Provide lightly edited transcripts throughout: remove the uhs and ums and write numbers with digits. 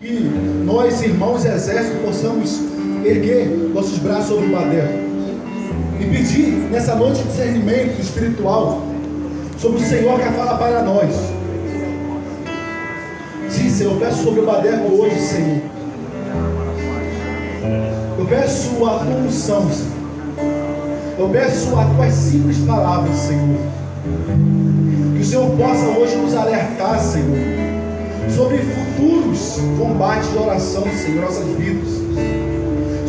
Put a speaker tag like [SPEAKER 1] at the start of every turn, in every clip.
[SPEAKER 1] que nós, irmãos exército, possamos erguer nossos braços sobre o Badeco e pedir nessa noite discernimento espiritual sobre o Senhor que fala para nós. Sim, Senhor, eu peço sobre o Badeco hoje, Senhor. Eu peço a tua unção, Senhor. Eu peço as tuas simples palavras, Senhor. Que o Senhor possa hoje nos alertar, Senhor, sobre futuros combates de oração, Senhor, em nossas vidas.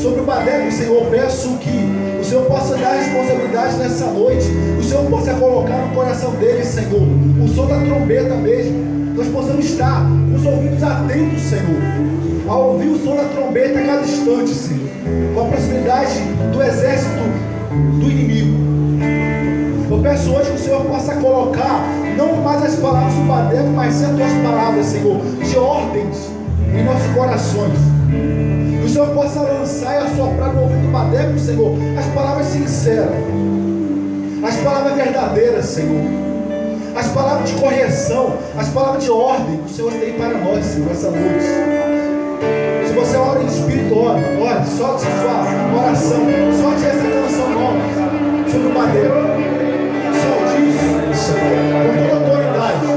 [SPEAKER 1] Sobre o Badeco, Senhor, eu peço que o Senhor possa dar responsabilidade nessa noite. O Senhor possa colocar no coração dele, Senhor, o som da trombeta mesmo. Nós possamos estar com os ouvidos atentos, Senhor, a ouvir o som da trombeta a cada instante, Senhor, com a proximidade do exército do inimigo. Eu peço hoje que o Senhor possa colocar não mais as palavras do Badeco, mas sim as tuas palavras, Senhor, de ordens em nossos corações. Que o Senhor possa lançar e assoprar no ouvido do Badeco, Senhor, as palavras sinceras, as palavras verdadeiras, Senhor, as palavras de correção, as palavras de ordem que o Senhor tem para nós, Senhor, essa noite. Se você ora em espírito, ore, solte sua oração, solte essa canção nova sobre o Badeco. Solte isso com toda a autoridade, com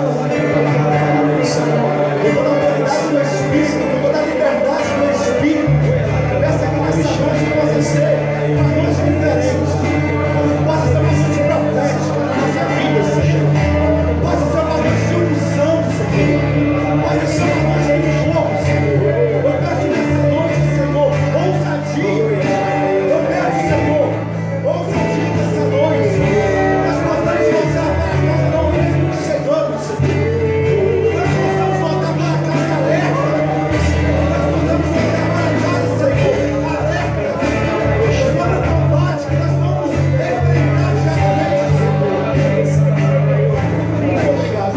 [SPEAKER 1] toda a autoridade do Espírito, com toda a liberdade do Espírito. Peça que nessa noite possa ser uma noite diferente, possa ser uma noite profética na nossa vida, Senhor. Possa ser uma noite de unção, Senhor. Possa ser uma noite de fogo, Senhor. Eu peço nessa noite, Senhor, ousadia. Eu peço, Senhor, ousadia nessa noite. Nós possamos voltar para casa não mesmo que chegamos, Senhor. Nós possamos voltar para casa alerta. Nós possamos voltar para casa, Senhor, alerta. Sobre o combate que nós vamos enfrentar diariamente, Senhor. Muito obrigado,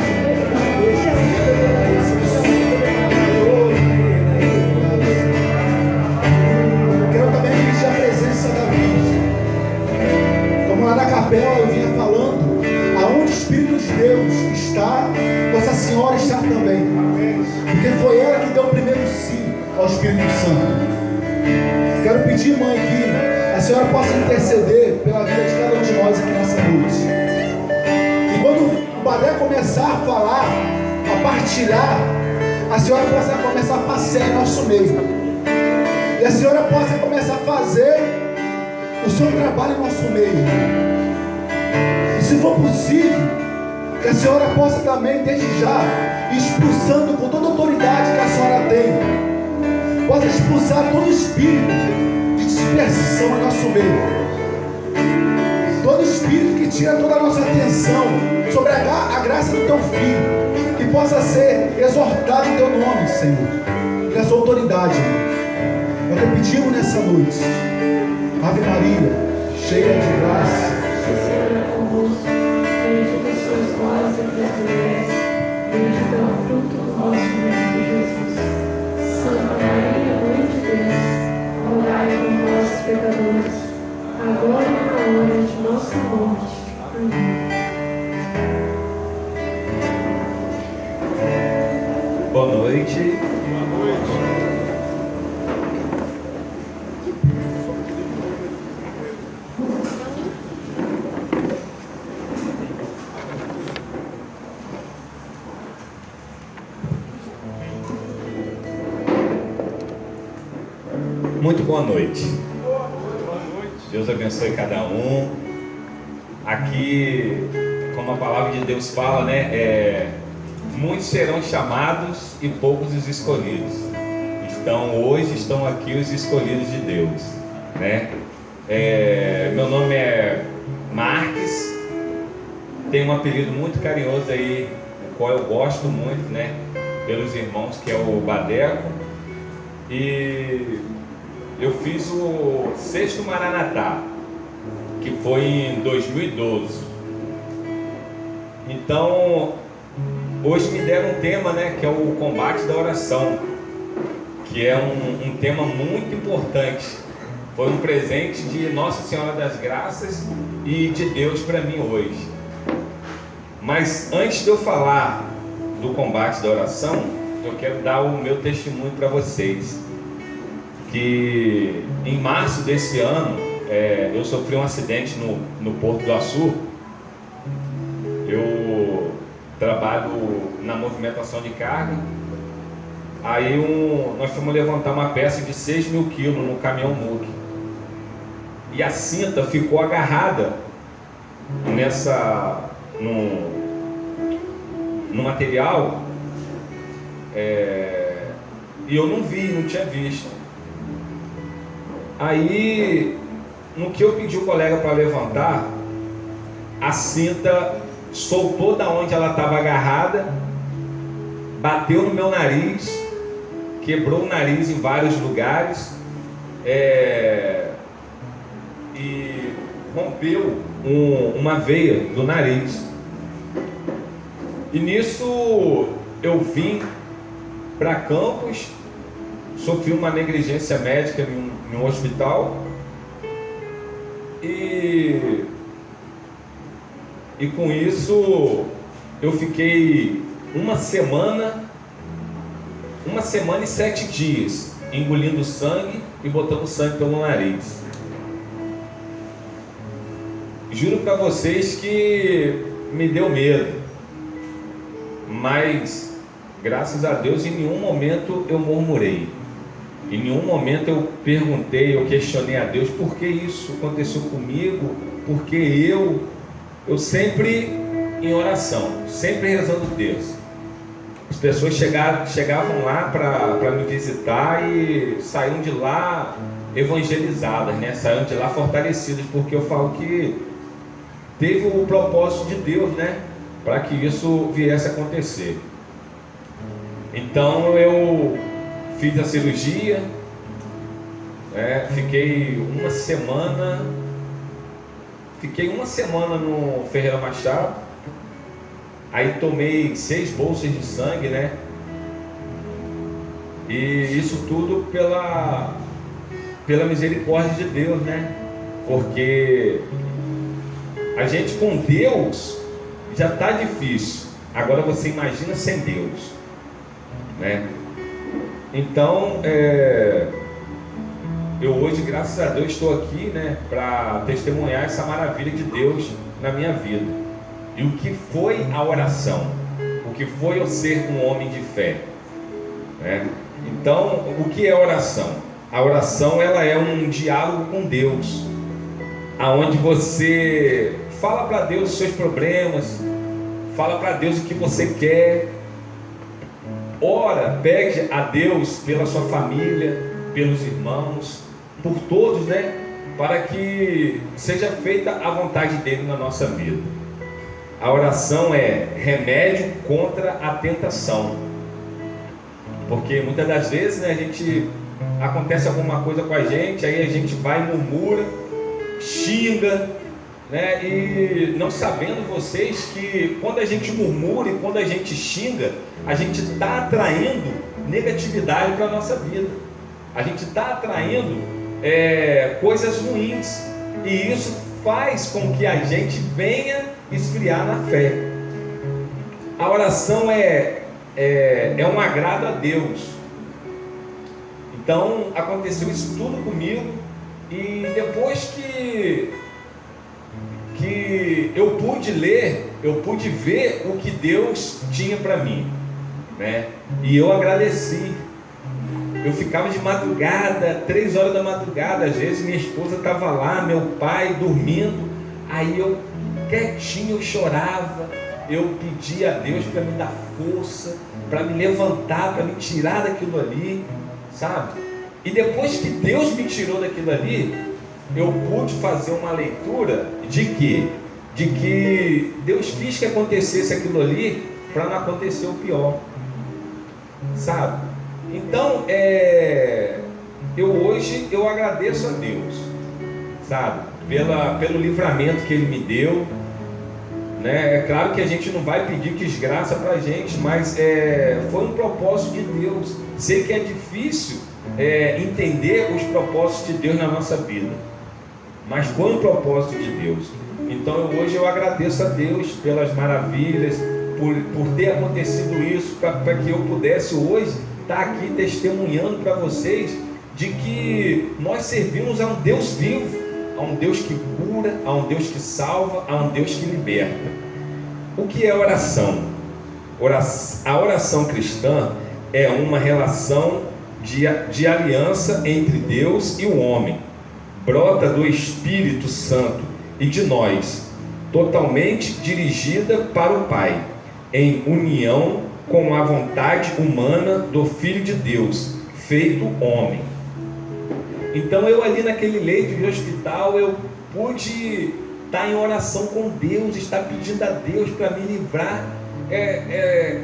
[SPEAKER 1] quero também pedir a presença da Virgem. Como lá na capela eu vinha falando, aonde o Espírito de Deus está, Nossa Senhora está também. Porque foi ela que deu o primeiro sim ao Espírito Santo. Quero pedir, mãe, que a senhora possa interceder pela vida de cada um de nós aqui nessa noite. E quando o Badeco começar a falar, a partilhar, a senhora possa começar a passear em nosso meio. E a senhora possa começar a fazer o seu trabalho em nosso meio. E se for possível, que a senhora possa também, desde já, expulsando com toda a autoridade que a senhora tem, possa expulsar todo espírito de dispersão em nosso meio. Todo espírito que tira toda a nossa atenção sobre a graça do teu filho, que possa ser exortado em teu nome, Senhor, e na sua autoridade. Nós te pedimos nessa noite. Ave Maria, cheia de graça,
[SPEAKER 2] o Senhor é convosco, bendita sois vós entre as mulheres, bendito é o fruto do vosso ventre, Jesus. Santa Maria, Mãe de Deus, rogai por nós, pecadores, agora e na hora de nossa morte. Amém.
[SPEAKER 3] Boa noite. Muito boa noite. Deus abençoe cada um. Aqui, como a palavra de Deus fala, né? Muitos serão chamados e poucos os escolhidos. Então, hoje estão aqui os escolhidos de Deus, né? Meu nome é Marques. Tenho um apelido muito carinhoso aí, o qual eu gosto muito, né? Pelos irmãos, que é o Badeco. E eu fiz o 6º Maranatá, que foi em 2012. Então, hoje me deram um tema, né, que é o combate da oração, que é um tema muito importante. Foi um presente de Nossa Senhora das Graças e de Deus para mim hoje. Mas antes de eu falar do combate da oração, eu quero dar o meu testemunho para vocês. Que em março desse ano, eu sofri um acidente no Porto do Açu. Eu trabalho na movimentação de carga. Aí nós fomos levantar uma peça de 6 mil quilos no caminhão MUC. E a cinta ficou agarrada no material, e eu não tinha visto. Aí, no que eu pedi o colega para levantar, a cinta soltou da onde ela estava agarrada, bateu no meu nariz, quebrou o nariz em vários lugares, e rompeu uma veia do nariz. E nisso eu vim para Campos, sofri uma negligência médica em um hospital, e com isso eu fiquei uma semana e 7 dias engolindo sangue e botando sangue pelo nariz. Juro para vocês que me deu medo, mas graças a Deus em nenhum momento eu murmurei, em nenhum momento eu perguntei, eu questionei a Deus por que isso aconteceu comigo, porque eu sempre em oração, sempre rezando a Deus. As pessoas chegavam lá para me visitar e saíam de lá evangelizadas, né? Saíam de lá fortalecidas, porque eu falo que teve o propósito de Deus, né? Para que isso viesse a acontecer. Então eu fiz a cirurgia, fiquei uma semana no Ferreira Machado. Aí tomei 6 bolsas de sangue, né? E isso tudo pela misericórdia de Deus, né? Porque a gente com Deus já está difícil. Agora você imagina sem Deus, né? Então, eu hoje, graças a Deus, estou aqui, né, para testemunhar essa maravilha de Deus na minha vida. E o que foi a oração? O que foi eu ser um homem de fé, né? Então, o que é oração? A oração, ela é um diálogo com Deus, aonde você fala para Deus os seus problemas, fala para Deus o que você quer, ora, pede a Deus pela sua família, pelos irmãos, por todos, né? Para que seja feita a vontade dele na nossa vida. A oração é remédio contra a tentação, porque muitas das vezes, né, acontece alguma coisa com a gente, aí a gente vai e murmura, xinga, né? E não sabendo vocês que quando a gente murmura e quando a gente xinga, a gente está atraindo negatividade para a nossa vida, a gente está atraindo coisas ruins, e isso faz com que a gente venha esfriar na fé. A oração é um agrado a Deus. Então aconteceu isso tudo comigo, e depois que eu pude ler, eu pude ver o que Deus tinha para mim, né? E eu agradeci. Eu ficava de madrugada, 3 horas da madrugada, às vezes minha esposa estava lá, meu pai dormindo, aí eu quietinho, eu chorava, eu pedia a Deus para me dar força, para me levantar, para me tirar daquilo ali, sabe? E depois que Deus me tirou daquilo ali, eu pude fazer uma leitura de que Deus quis que acontecesse aquilo ali para não acontecer o pior, sabe? Então, hoje eu agradeço a Deus, sabe? Pelo livramento que Ele me deu, né? É claro que a gente não vai pedir desgraça para a gente, mas foi um propósito de Deus. Sei que é difícil entender os propósitos de Deus na nossa vida, mas foi um propósito de Deus. Então hoje eu agradeço a Deus pelas maravilhas, por ter acontecido isso, para que eu pudesse hoje estar aqui testemunhando para vocês de que nós servimos a um Deus vivo, a um Deus que cura, a um Deus que salva, a um Deus que liberta. O que é oração? A oração cristã é uma relação de aliança entre Deus e o homem. Brota do Espírito Santo e de nós, totalmente dirigida para o Pai, em união com a vontade humana do Filho de Deus, feito homem. Então eu ali naquele leito de hospital, eu pude estar em oração com Deus, estar pedindo a Deus para me livrar.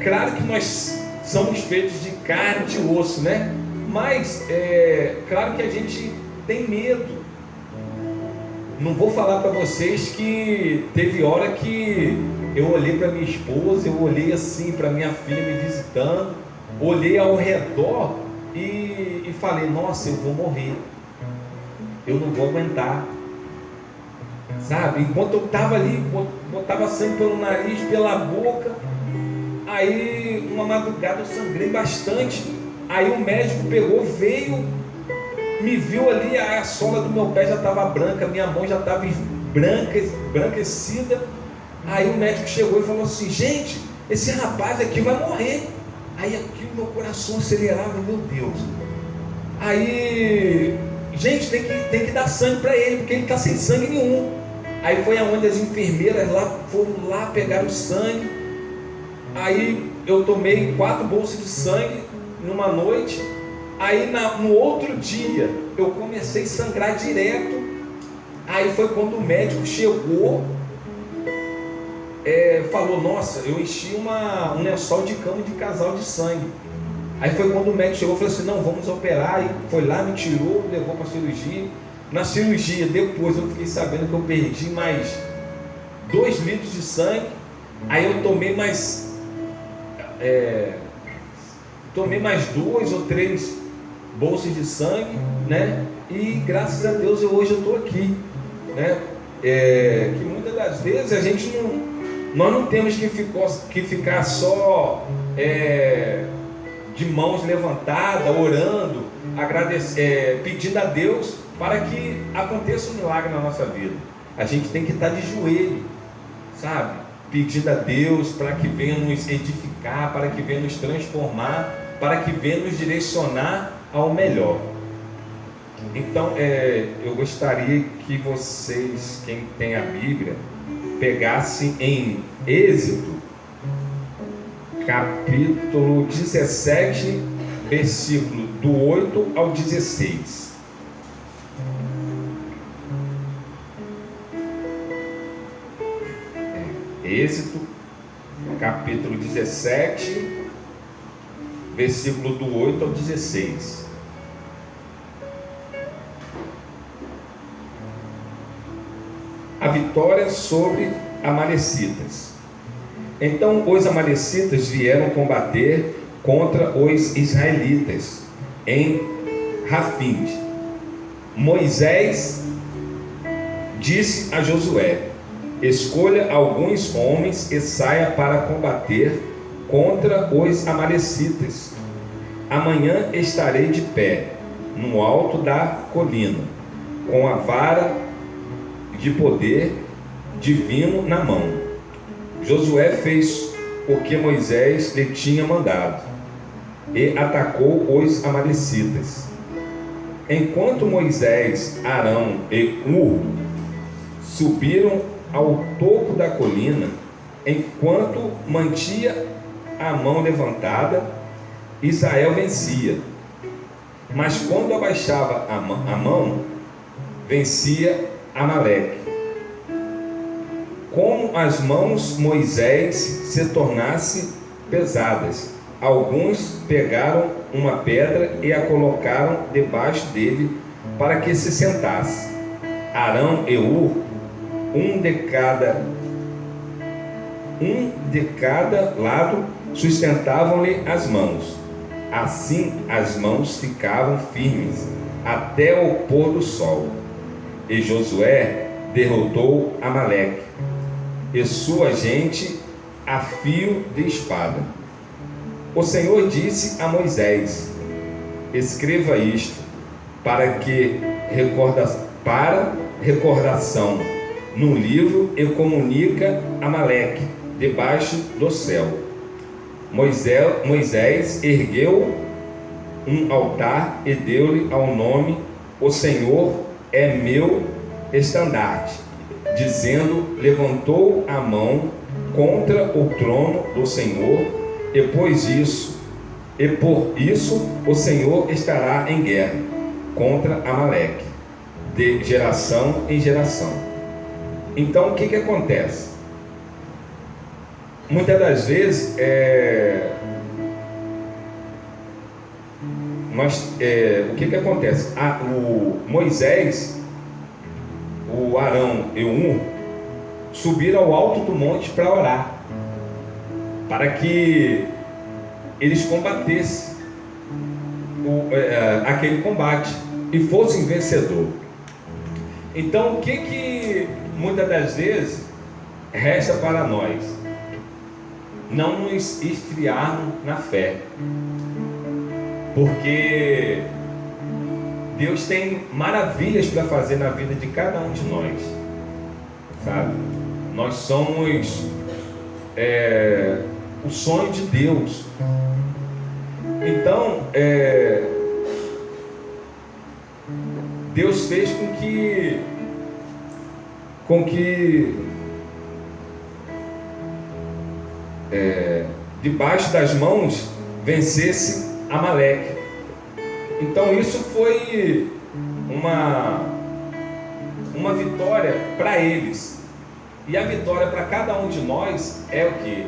[SPEAKER 3] Claro que nós somos feitos de carne e de osso, né? Mas claro que a gente tem medo. Não vou falar para vocês que teve hora que eu olhei para minha esposa, eu olhei assim para minha filha me visitando, olhei ao redor e falei, nossa, eu vou morrer, eu não vou aguentar, sabe? Enquanto eu estava ali, botava sangue pelo nariz, pela boca, aí uma madrugada eu sangrei bastante, aí o médico pegou, veio, me viu ali, a sola do meu pé já estava branca, minha mão já estava embranquecida. Aí o médico chegou e falou assim, gente, esse rapaz aqui vai morrer. Aí aqui o meu coração acelerava, meu Deus. Aí, gente, tem que dar sangue para ele, porque ele está sem sangue nenhum. Aí foi aonde as enfermeiras foram lá pegar o sangue. Aí eu tomei 4 bolsas de sangue numa noite. Aí no outro dia eu comecei a sangrar direto. Aí foi quando o médico chegou, falou, nossa, eu enchi um lençol de cama de casal de sangue. Aí foi quando o médico chegou e falou assim, não, vamos operar. E foi lá, me tirou, levou para a cirurgia. Na cirurgia, depois eu fiquei sabendo que eu perdi mais 2 litros de sangue. Aí eu tomei mais 2 ou 3 bolsas de sangue, né? E graças a Deus hoje eu estou aqui, né? Que muitas das vezes a gente nós não temos que ficar só de mãos levantadas, orando, pedindo a Deus para que aconteça um milagre na nossa vida. A gente tem que estar de joelho, sabe? Pedindo a Deus para que venha nos edificar, para que venha nos transformar, para que venha nos direcionar ao melhor. Então eu gostaria que vocês, quem tem a Bíblia, pegassem em Êxodo capítulo 17, versículo do 8 ao 16. Êxodo capítulo 17, versículo do 8 ao 16. A vitória sobre amalecitas. Então os amalecitas vieram combater contra os israelitas em Rafim. Moisés disse a Josué, escolha alguns homens e saia para combater contra os amalecitas. Amanhã estarei de pé no alto da colina, com a vara de poder divino na mão. Josué fez o que Moisés lhe tinha mandado e atacou os amalecitas. Enquanto Moisés, Arão e Hur subiram ao topo da colina, enquanto mantinha a mão levantada, Israel vencia. Mas quando abaixava a mão, vencia Amaleque. Como as mãos Moisés se tornassem pesadas, alguns pegaram uma pedra e a colocaram debaixo dele para que se sentasse. Arão e Hur, um de cada lado, sustentavam-lhe as mãos. Assim as mãos ficavam firmes até o pôr do sol. E Josué derrotou Amaleque e sua gente a fio de espada. O Senhor disse a Moisés: escreva isto, para recordação no livro, e comunica a Amaleque debaixo do céu. Moisés ergueu um altar e deu-lhe ao nome: o Senhor é meu estandarte, dizendo: levantou a mão contra o trono do Senhor, e por isso o Senhor estará em guerra contra Amaleque, de geração em geração. Então o que acontece? Muitas das vezes o que acontece? O Moisés, o Arão e o subiram ao alto do monte para orar, para que eles combatessem aquele combate e fossem vencedor. Então o que muitas das vezes resta para nós? Não nos esfriarmos na fé, porque Deus tem maravilhas para fazer na vida de cada um de nós, sabe? Nós somos o sonho de Deus. Então Deus fez com que debaixo das mãos vencesse Amaleque. Então isso foi uma vitória para eles. E a vitória para cada um de nós é o que?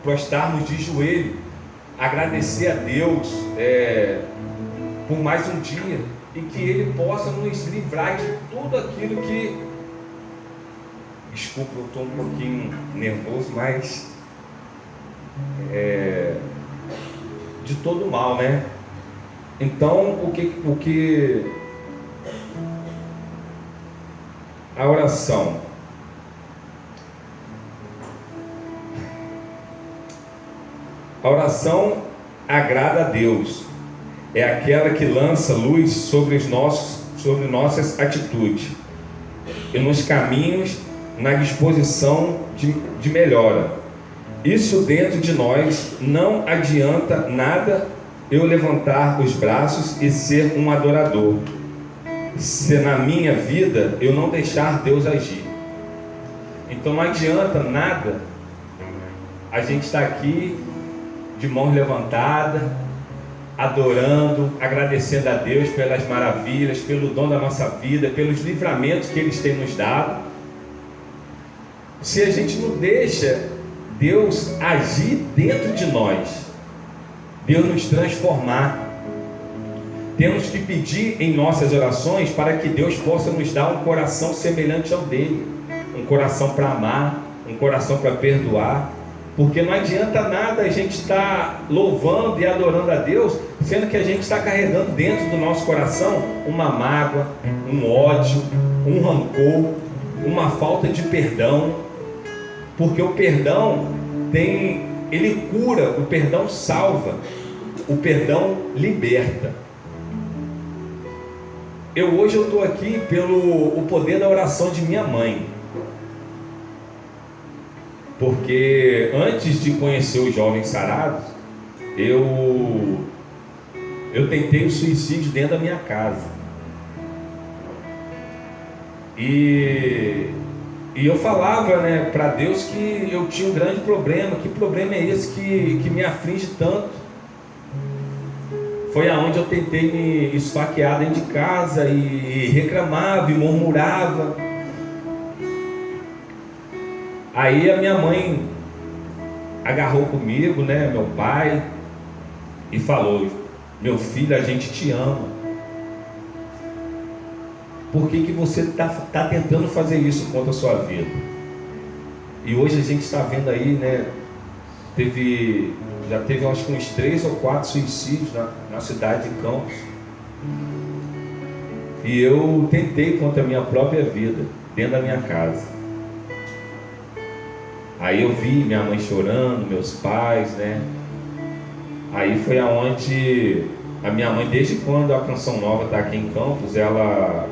[SPEAKER 3] Prostarmos de joelho, agradecer a Deus por mais um dia, e que Ele possa nos livrar de tudo aquilo que... Desculpa, eu estou um pouquinho nervoso, mas de todo mal, né? Então, o que a oração, agrada a Deus, é aquela que lança luz sobre nossas atitudes e nos caminhos, na disposição de melhora. Isso dentro de nós. Não adianta nada eu levantar os braços e ser um adorador, se na minha vida eu não deixar Deus agir. Então não adianta nada a gente estar aqui de mãos levantadas, adorando, agradecendo a Deus pelas maravilhas, pelo dom da nossa vida, pelos livramentos que Ele tem nos dado, se a gente não deixa Deus agir dentro de nós, Deus nos transformar. Temos que pedir em nossas orações para que Deus possa nos dar um coração semelhante ao dele, um coração para amar, um coração para perdoar, porque não adianta nada a gente estar louvando e adorando a Deus, sendo que a gente está carregando dentro do nosso coração uma mágoa, um ódio, um rancor, uma falta de perdão. Porque o perdão ele cura, o perdão salva, o perdão liberta. Hoje eu estou aqui pelo o poder da oração de minha mãe, porque antes de conhecer os Jovens Sarados, eu tentei o suicídio dentro da minha casa, e eu falava, para Deus que eu tinha um grande problema. Que problema é esse que me aflige tanto? Foi aonde eu tentei me esfaquear dentro de casa e reclamava e murmurava. Aí a minha mãe agarrou comigo, meu pai, e falou: meu filho, a gente te ama. Por que você está tentando fazer isso contra a sua vida? E hoje a gente está vendo aí, já teve acho que uns 3 ou 4 suicídios na cidade de Campos. E eu tentei contra a minha própria vida, dentro da minha casa. Aí eu vi minha mãe chorando, meus pais, né? Aí foi aonde a minha mãe, desde quando a Canção Nova está aqui em Campos, ela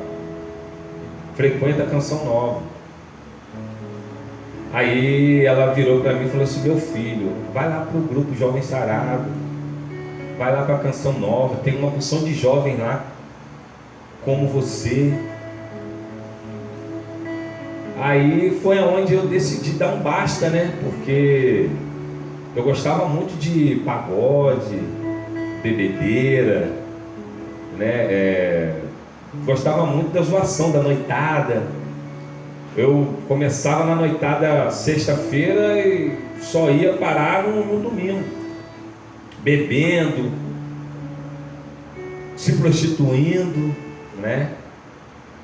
[SPEAKER 3] frequenta a Canção Nova. Aí ela virou para mim e falou assim: meu filho, vai lá para o grupo Jovem Sarado, vai lá para a Canção Nova, tem uma porção de jovem lá como você. Aí foi aonde eu decidi dar um basta, né? Porque eu gostava muito de pagode, bebedeira, né? Gostava muito da zoação, da noitada. Eu começava na noitada sexta-feira e só ia parar no domingo, bebendo, se prostituindo, né?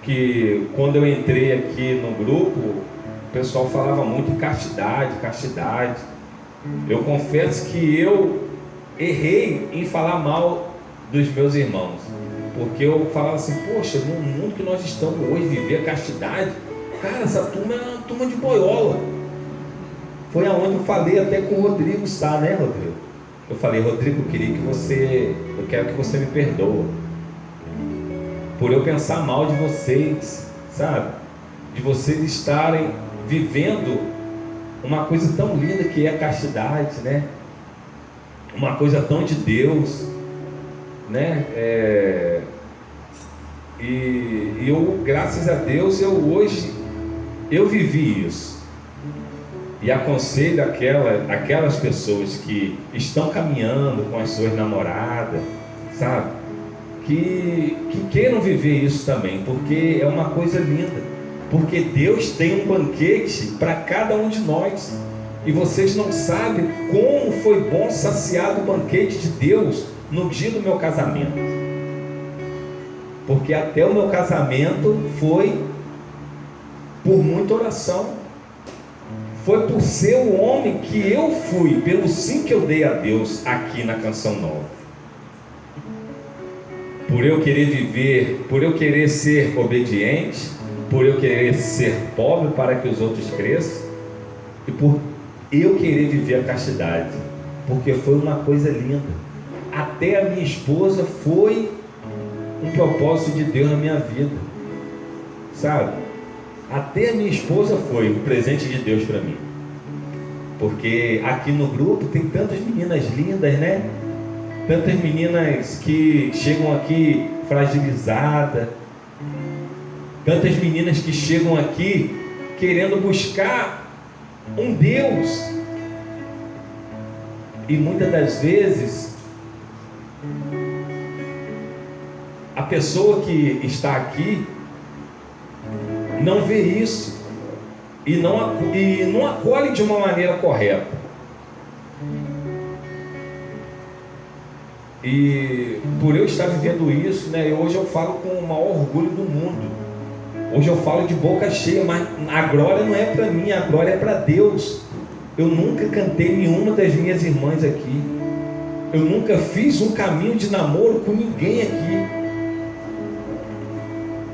[SPEAKER 3] Que quando eu entrei aqui no grupo, o pessoal falava muito em castidade, castidade. Eu confesso que eu errei em falar mal dos meus irmãos, porque eu falava assim: poxa, no mundo que nós estamos hoje, viver a castidade, cara, essa turma é uma turma de boiola. Foi aonde eu falei até com o Rodrigo Sá, né, Rodrigo? Eu falei: Rodrigo, eu quero que você me perdoa por eu pensar mal de vocês, sabe? De vocês estarem vivendo uma coisa tão linda que é a castidade, né? Uma coisa tão de Deus, né? E eu, graças a Deus, hoje eu vivi isso. E aconselho aquelas pessoas que estão caminhando com as suas namoradas, sabe? Que queiram viver isso também, porque é uma coisa linda. Porque Deus tem um banquete para cada um de nós. E vocês não sabem como foi bom saciar o banquete de Deus no dia do meu casamento. Porque até o meu casamento foi por muita oração. Foi por ser o homem que eu fui, pelo sim que eu dei a Deus aqui na Canção Nova. Por eu querer viver, por eu querer ser obediente, por eu querer ser pobre para que os outros cresçam, e por eu querer viver a castidade, porque foi uma coisa linda. Até a minha esposa foi um propósito de Deus na minha vida, sabe? Até a minha esposa foi um presente de Deus para mim, porque aqui no grupo tem tantas meninas lindas, né? Tantas meninas que chegam aqui fragilizadas, tantas meninas que chegam aqui querendo buscar um Deus, e muitas das vezes a pessoa que está aqui não vê isso e não acolhe de uma maneira correta. E por eu estar vivendo isso, né, hoje eu falo com o maior orgulho do mundo. Hoje eu falo de boca cheia, mas a glória não é para mim, a glória é para Deus. Eu nunca cantei nenhuma das minhas irmãs aqui. Eu nunca fiz um caminho de namoro com ninguém aqui.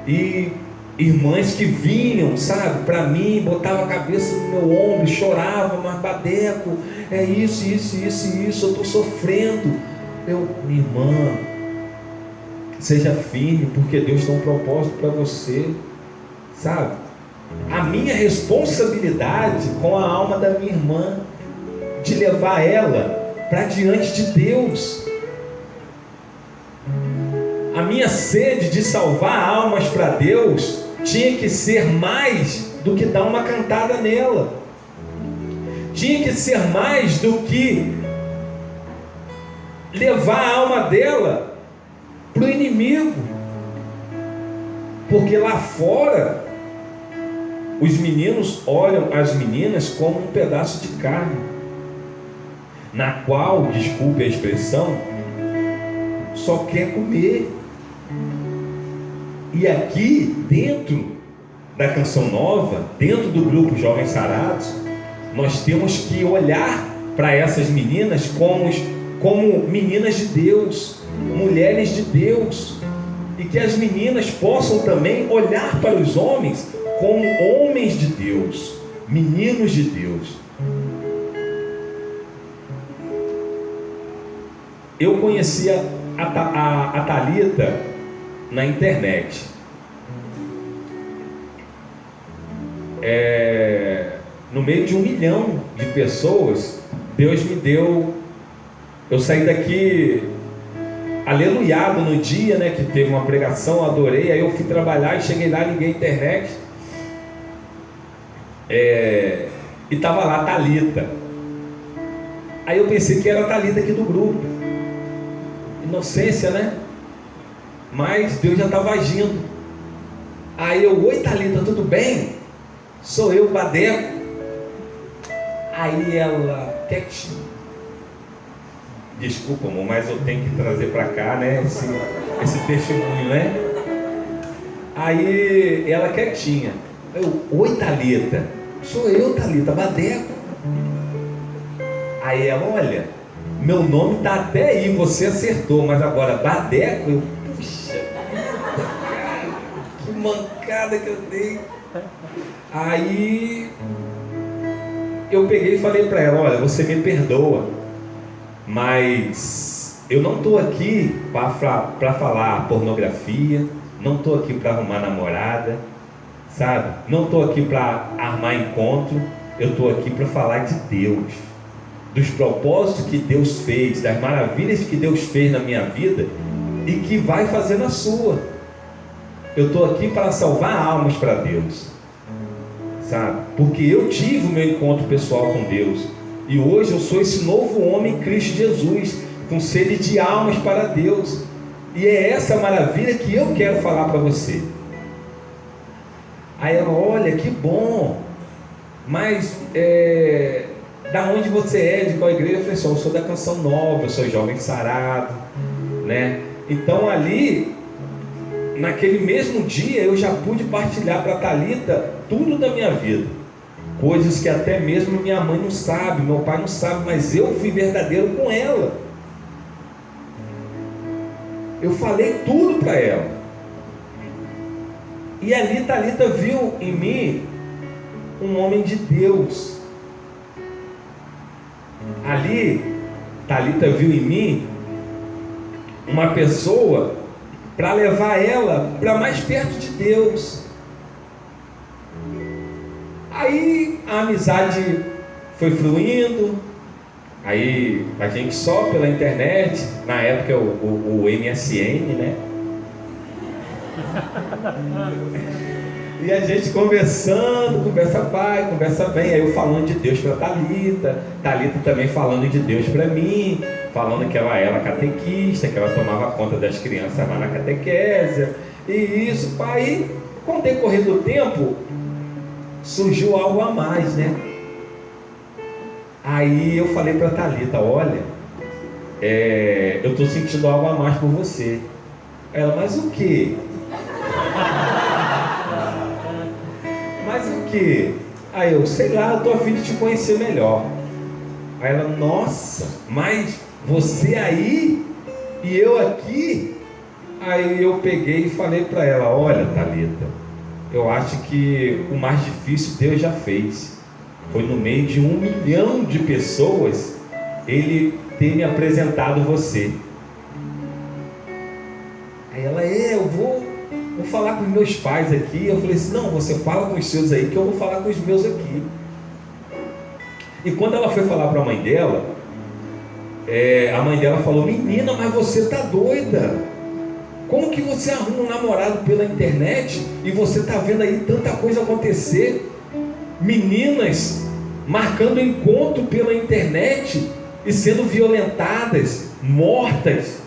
[SPEAKER 3] E irmãs que vinham, sabe, para mim, botavam a cabeça no meu ombro, choravam, mas Badeco, é isso, eu estou sofrendo. Minha irmã, seja firme, porque Deus tem um propósito para você, sabe? A minha responsabilidade com a alma da minha irmã, de levar ela para diante de Deus. A minha sede de salvar almas para Deus tinha que ser mais do que dar uma cantada nela. Tinha que ser mais do que levar a alma dela para o inimigo. Porque lá fora os meninos olham as meninas como um pedaço de carne, na qual, desculpe a expressão, só quer comer. E aqui dentro da Canção Nova, dentro do grupo Jovens Sarados, nós temos que olhar para essas meninas como meninas de Deus, mulheres de Deus, e que as meninas possam também olhar para os homens como homens de Deus, meninos de Deus. eu conhecia a Thalita na internet. No meio de 1 milhão de pessoas, Deus me deu. Eu saí daqui aleluiado no dia, né, que teve uma pregação, adorei. Aí eu fui trabalhar e cheguei lá, liguei a internet, e estava lá a Thalita. Aí eu pensei que era a Thalita aqui do grupo. Inocência, né? Mas Deus já estava agindo. Aí eu: oi Thalita, tudo bem? Sou eu, Badeco. Aí ela: quietinha. Desculpa, amor, mas eu tenho que trazer para cá, né, esse testemunho, né? Aí ela quietinha. Eu: oi Thalita. Sou eu, Thalita, Badeco. Aí ela: olha, meu nome tá até aí, você acertou, mas agora Badeco, eu: puxa, que mancada que eu dei. Aí eu peguei e falei para ela: olha, você me perdoa, mas eu não estou aqui para falar pornografia, não estou aqui para arrumar namorada, sabe? Não estou aqui para armar encontro, eu estou aqui para falar de Deus, dos propósitos que Deus fez, das maravilhas que Deus fez na minha vida e que vai fazer na sua. Eu estou aqui para salvar almas para Deus, sabe? Porque eu tive o meu encontro pessoal com Deus e hoje eu sou esse novo homem em Cristo Jesus, com sede de almas para Deus, e é essa maravilha que eu quero falar para você. Aí ela: olha, que bom, mas da onde você é, de qual igreja? Eu falei assim: eu sou da Canção Nova, eu sou jovem sarado, né? Então ali, naquele mesmo dia, eu já pude partilhar para a Thalita tudo da minha vida, coisas que até mesmo minha mãe não sabe, meu pai não sabe, mas eu fui verdadeiro com ela. Eu falei tudo para ela. E ali Thalita viu em mim um homem de Deus. Ali Thalita viu em mim uma pessoa para levar ela para mais perto de Deus. Aí a amizade foi fluindo. Aí a gente só pela internet, na época o MSN, né? E a gente conversando, conversa vai, conversa vem. Aí eu falando de Deus para Thalita, Thalita também falando de Deus para mim, falando que ela era catequista, que ela tomava conta das crianças lá na catequese. E isso, pai, com o decorrer do tempo, surgiu algo a mais, né? Aí eu falei para Thalita: olha, eu estou sentindo algo a mais por você. Ela: mas o quê? Mas o quê? Aí eu: sei lá, eu estou a fim de te conhecer melhor. Aí ela: nossa, mas você aí e eu aqui? Aí eu peguei e falei para ela: olha Thalita, eu acho que o mais difícil Deus já fez. Foi no meio de 1 milhão de pessoas Ele ter me apresentado você. Aí ela: eu vou falar com os meus pais aqui. Eu falei assim: não, você fala com os seus aí, que eu vou falar com os meus aqui. E quando ela foi falar para a mãe dela, a mãe dela falou: menina, mas você está doida? Como que você arruma um namorado pela internet e você está vendo aí tanta coisa acontecer? Meninas marcando encontro pela internet e sendo violentadas, mortas.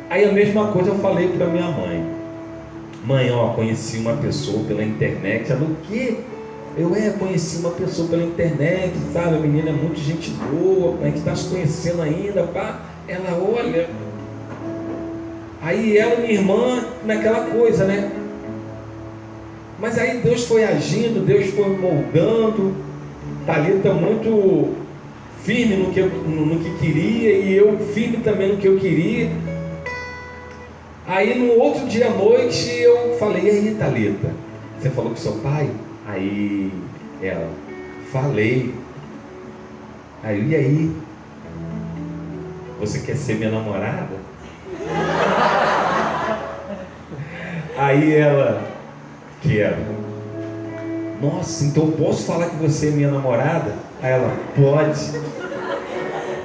[SPEAKER 3] Aí a mesma coisa eu falei para minha mãe: mãe, ó, conheci uma pessoa pela internet. Ela: o quê? Eu conheci uma pessoa pela internet, sabe? A menina é muito gente boa, a gente está se conhecendo ainda, pá. Ela: olha. Aí ela e minha irmã naquela coisa, né? Mas aí Deus foi agindo, Deus foi moldando. Thalita muito firme no que queria, e eu firme também no que eu queria. Aí no outro dia à noite eu falei: e aí Thalita, você falou com seu pai? Aí ela: falei. Aí: e aí? você quer ser minha namorada? Aí ela, quero. Nossa, então eu posso falar que você é minha namorada? Aí ela, pode.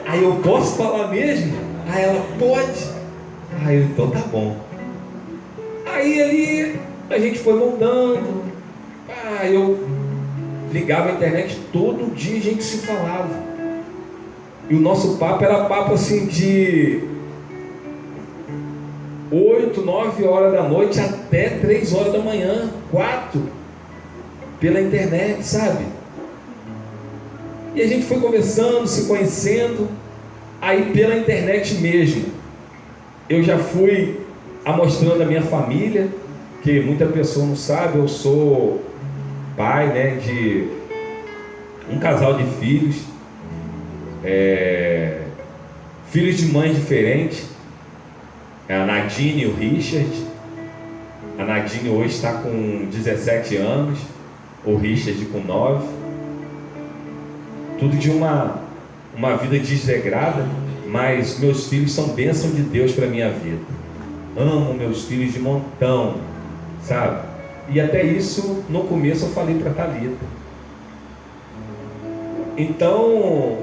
[SPEAKER 3] Aí eu posso falar mesmo? Aí ela, pode. Aí eu, então tá bom. Aí ali a gente foi moldando. Eu ligava a internet, todo dia a gente se falava. E o nosso papo era papo assim de 8, 9 horas da noite até 3 horas da manhã, 4, pela internet, sabe? E a gente foi conversando, se conhecendo. Aí pela internet mesmo, eu já fui amostrando a minha família, que muita pessoa não sabe, eu sou pai, né, de um casal de filhos, filhos de mães diferentes, a Nadine e o Richard. A Nadine hoje está com 17 anos, o Richard com 9, tudo de uma vida desregrada, mas meus filhos são bênção de Deus para a minha vida. Amo meus filhos de montão, sabe? E até isso, no começo eu falei para a Thalita. Então,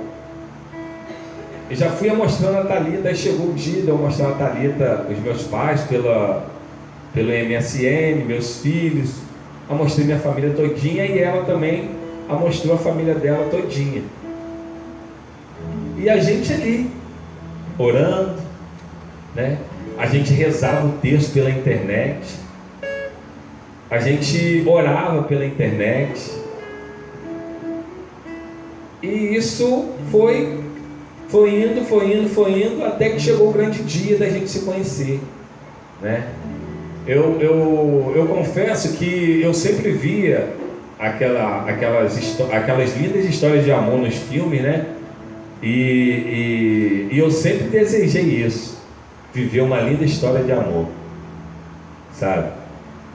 [SPEAKER 3] eu já fui mostrando a Thalita, aí chegou o dia de eu mostrar a Thalita, os meus pais, pelo MSN, meus filhos. Eu mostrei minha família todinha e ela também mostrou a família dela todinha. E a gente ali, orando, né? A gente rezava o texto pela internet. A gente orava pela internet. E isso foi indo, até que chegou o grande dia da gente se conhecer, né? Eu confesso que eu sempre via aquelas lindas histórias de amor nos filmes, né? E eu sempre desejei isso, viver uma linda história de amor, sabe?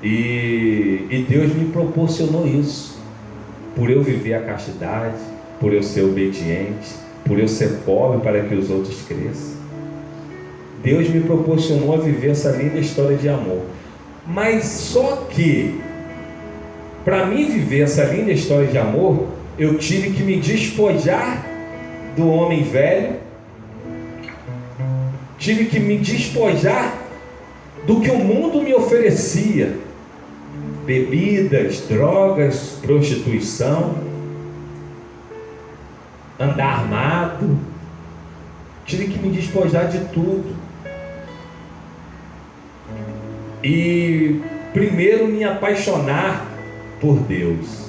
[SPEAKER 3] E Deus me proporcionou isso, por eu viver a castidade, por eu ser obediente, por eu ser pobre para que os outros cresçam. Deus me proporcionou a viver essa linda história de amor. Mas só que, para mim viver essa linda história de amor, eu tive que me despojar do homem velho, tive que me despojar do que o mundo me oferecia: bebidas, drogas, prostituição, andar armado. Tive que me despojar de tudo. E primeiro me apaixonar por Deus,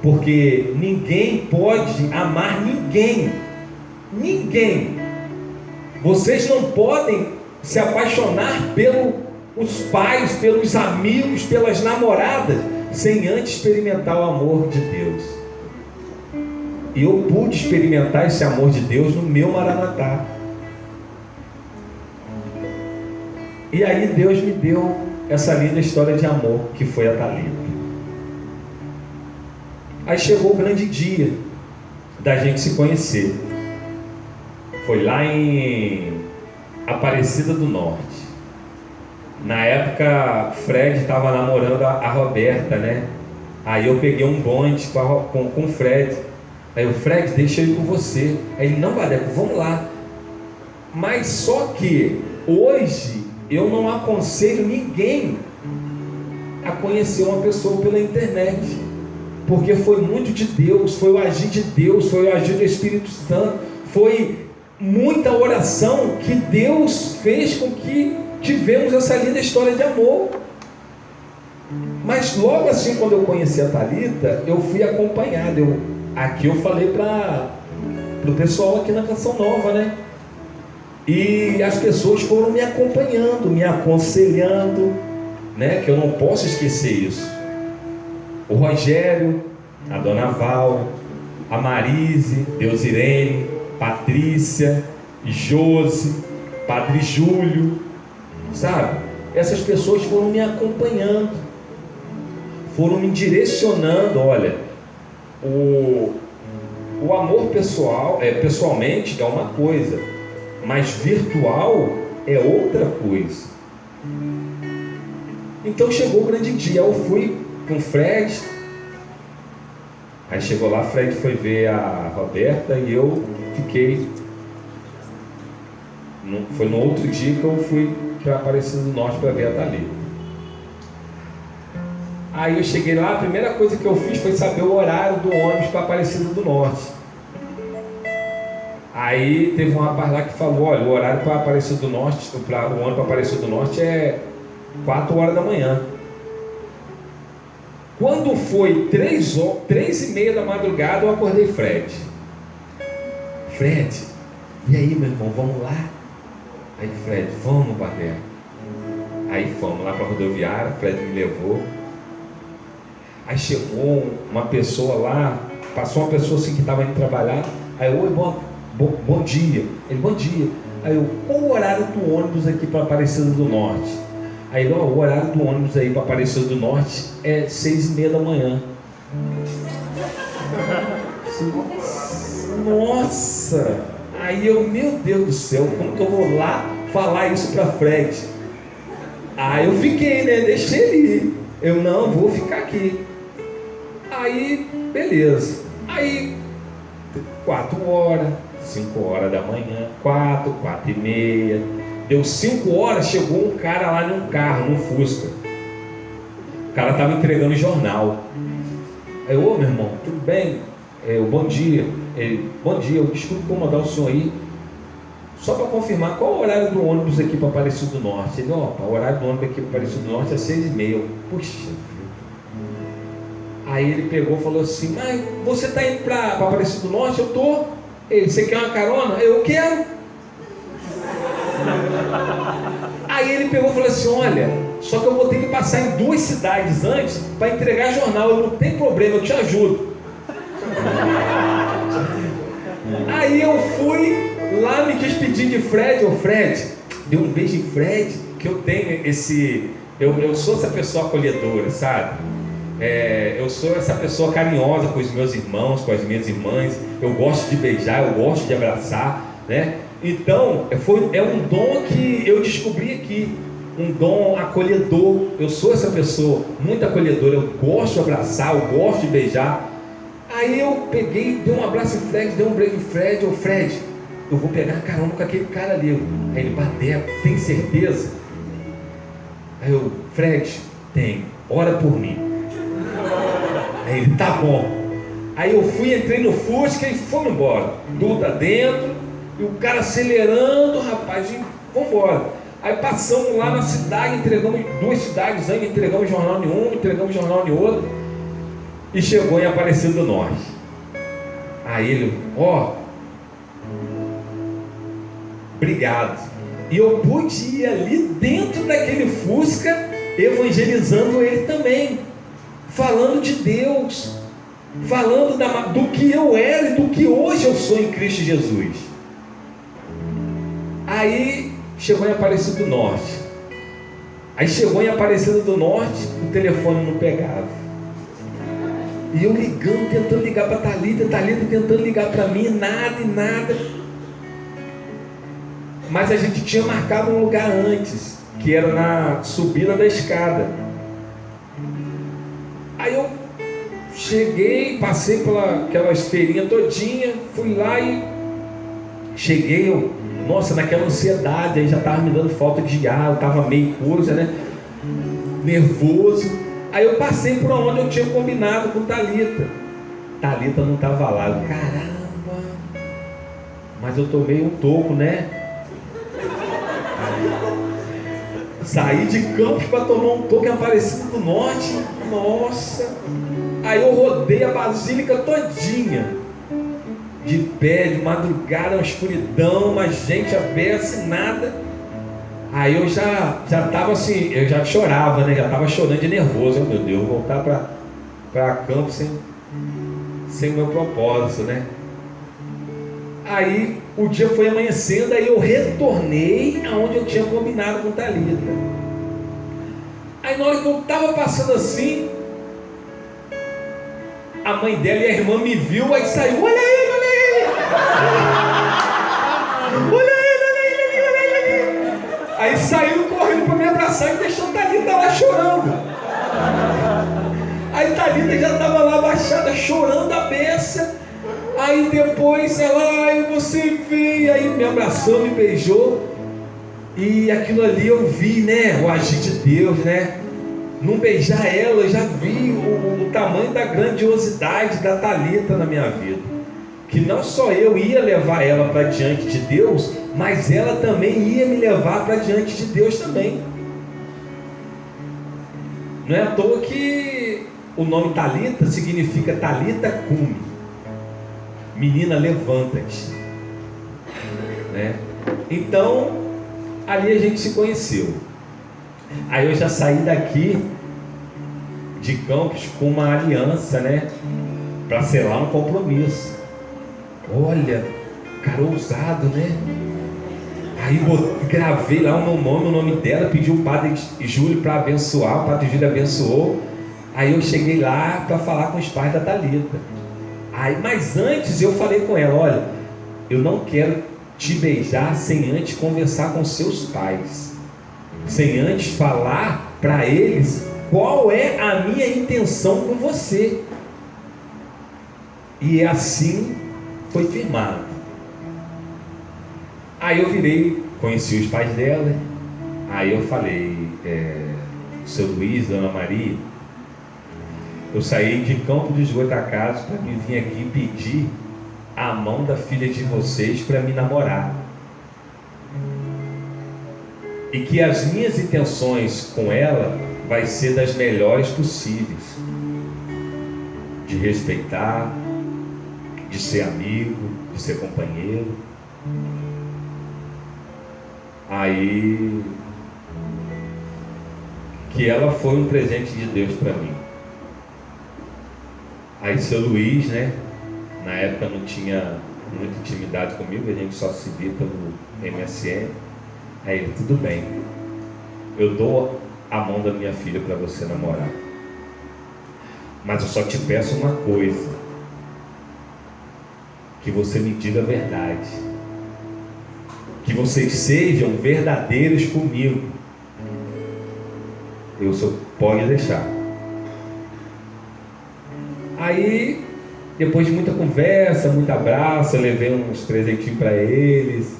[SPEAKER 3] porque ninguém pode amar ninguém. Vocês não podem se apaixonar pelos pais, pelos amigos, pelas namoradas, sem antes experimentar o amor de Deus. E eu pude experimentar esse amor de Deus no meu Maranatá. E aí Deus me deu essa linda história de amor, que foi a Thalita. Aí chegou o grande dia da gente se conhecer. Foi lá em Aparecida do Norte. Na época, Fred estava namorando a Roberta, né? Aí eu peguei um bonde com o Fred. Aí o Fred, deixa eu ir com você. Aí ele, não, Badeco, vamos lá. Mas só que hoje eu não aconselho ninguém a conhecer uma pessoa pela internet, porque foi muito de Deus, foi o agir de Deus, foi o agir do Espírito Santo, foi muita oração que Deus fez com que tivemos essa linda história de amor. Mas logo assim, quando eu conheci a Thalita, eu fui acompanhado. Aqui eu falei para o pessoal aqui na Canção Nova, né? E as pessoas foram me acompanhando, me aconselhando, né? Que eu não posso esquecer isso. O Rogério, a Dona Val, a Marise, Deusirene, Patrícia, Josi, Padre Júlio, sabe? Essas pessoas foram me acompanhando, foram me direcionando. Olha, O amor pessoal, pessoalmente, é uma coisa, mas virtual é outra coisa. Então chegou o grande dia, eu fui com o Fred. Aí chegou lá, Fred foi ver a Roberta e eu fiquei. Foi no outro dia que eu fui para Aparecida do Norte para ver a Thalita. Aí eu cheguei lá, a primeira coisa que eu fiz foi saber o horário do ônibus para Aparecida do Norte. Aí teve um rapaz lá que falou: olha, o horário para Aparecida do Norte, o ônibus para Aparecida do Norte é 4 horas da manhã. Quando foi 3h30 da madrugada, eu acordei Fred. Fred, e aí, meu irmão, vamos lá? Aí, Fred, vamos, Badé. Aí fomos lá para a rodoviária, Fred me levou. Aí chegou uma pessoa lá, passou uma pessoa assim que estava indo trabalhar. Aí, oi, bom dia. Ele, bom dia. Aí eu, qual o horário do ônibus aqui para Aparecida do Norte? Aí ele, o horário do ônibus aí para Aparecida do Norte é 6h30 da manhã. Nossa! Aí eu, meu Deus do céu, como que eu vou lá falar isso para Fred? Aí eu fiquei, né? Deixei ele ir. Eu, não, vou ficar aqui. Aí, beleza. Aí, 4 horas, 5 horas da manhã, 4h30. Deu 5 horas, chegou um cara lá num carro, num Fusca. O cara estava entregando jornal. Aí, ô meu irmão, tudo bem? Bom dia. Ele, bom dia, eu desculpe incomodar o senhor aí. Só para confirmar, qual é o horário do ônibus aqui para Aparecida do Norte? Ele, o horário do ônibus aqui para Aparecida do Norte é 6h30. Puxa. Aí ele pegou e falou assim: mas você está indo para Aparecida do Norte? Eu tô. Ele, você quer uma carona? Eu quero. Aí ele pegou e falou assim: olha, só que eu vou ter que passar em 2 cidades antes para entregar jornal. Eu não tem problema, eu te ajudo. Aí eu fui lá me despedir de Fred. Ô Fred, dei um beijo em Fred, que eu tenho esse... Eu sou essa pessoa acolhedora, sabe? Eu sou essa pessoa carinhosa com os meus irmãos, com as minhas irmãs. Eu gosto de beijar, eu gosto de abraçar, né? Então, é um dom que eu descobri aqui, um dom acolhedor. Eu sou essa pessoa muito acolhedora, eu gosto de abraçar, eu gosto de beijar. Aí eu peguei, dei um abraço em Fred, dei um beijo em Fred. Ô Fred, eu vou pegar carona com aquele cara ali. Aí ele, Badé, tem certeza? Aí eu, Fred, tem, ora por mim. Aí ele, tá bom. Aí eu fui, entrei no Fusca e fomos embora. Tudo dentro, e o cara acelerando, rapaz, e vamos embora. Aí passamos lá na cidade, entregamos 2 cidades ainda, entregamos jornal em uma, entregamos jornal em outra, e chegou em Aparecida do Norte. Aí ele, obrigado. E eu pude ir ali dentro daquele Fusca, evangelizando ele também, falando de Deus, falando do que eu era e do que hoje eu sou em Cristo Jesus. Aí chegou em Aparecida do Norte. Aí chegou em Aparecida do Norte, o telefone não pegava. E eu ligando, tentando ligar para Thalita tentando ligar para mim, nada. Mas a gente tinha marcado um lugar antes, que era na subida da escada. Aí eu cheguei, passei pela aquelas feirinhas todinha, fui lá e cheguei, nossa, naquela ansiedade, aí já estava me dando falta de ar, eu estava meio coisa, né? Nervoso. Aí eu passei por onde eu tinha combinado com Thalita. Thalita não estava lá. Eu, caramba, mas eu tomei um toco, né? Saí de Campos para tomar um toco em Aparecida do Norte. Nossa. Aí eu rodei a Basílica todinha, de pé, de madrugada, uma escuridão, uma gente a pé, assim, nada. Aí eu já estava assim, eu já chorava, né? Já estava chorando de nervoso. Meu Deus, vou voltar para Campos sem o meu propósito, né? Aí o dia foi amanhecendo, aí eu retornei aonde eu tinha combinado com Thalita. Aí na hora que eu estava passando assim, a mãe dela e a irmã me viu, aí saiu, olha aí,
[SPEAKER 4] Olha ele. Aí saíram correndo para me abraçar e deixou Thalita lá chorando. Aí Thalita já estava lá abaixada, chorando a beça. Aí depois ela, você veio, aí me abraçou, me beijou. E aquilo ali eu vi, né, o agir de Deus, né? Não beijar ela, eu já vi o tamanho da grandiosidade da Thalita na minha vida. Que não só eu ia levar ela para diante de Deus, mas ela também ia me levar para diante de Deus também. Não é à toa que o nome Thalita significa Thalita Cumi. Menina, levanta-te, né? Então, ali a gente se conheceu. Aí eu já saí daqui de Campos com uma aliança, né? Para selar um compromisso. Olha, cara ousado, né? Aí gravei lá o nome dela, pedi o padre Júlio para abençoar, o padre Júlio abençoou. Aí eu cheguei lá para falar com os pais da Thalita. Aí, mas antes eu falei com ela, olha, eu não quero te beijar sem antes conversar com seus pais, sem antes falar para eles qual é a minha intenção com você. E assim foi firmado. Aí eu virei, conheci os pais dela. Aí eu falei, seu Luiz, Dona Maria, eu saí de Campo dos Goitacazes para me vir aqui pedir a mão da filha de vocês para me namorar. E que as minhas intenções com ela vai ser das melhores possíveis. De respeitar, de ser amigo, de ser companheiro. Aí que ela foi um presente de Deus para mim. Aí seu Luiz, né? Na época não tinha muita intimidade comigo, a gente só se via pelo MSN. Aí ele, tudo bem, eu dou a mão da minha filha para você namorar. Mas eu só te peço uma coisa, que você me diga a verdade, que vocês sejam verdadeiros comigo. Eu só pode deixar. Aí, depois de muita conversa, muito abraço, eu levei uns presentinhos para eles.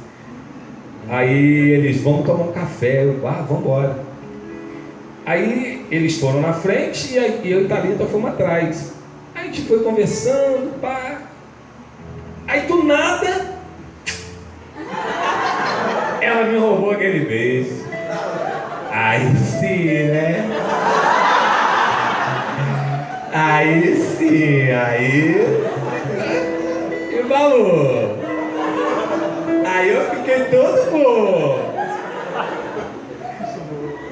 [SPEAKER 4] Aí eles, vamos tomar um café. Eu, vamos embora. Aí eles foram na frente e eu e Thalita fomos atrás. Aí a gente foi conversando, pá. Aí do nada, ela me roubou aquele beijo. Aí sim, né? Aí sim, aí... E valor. Aí eu fiquei todo bom.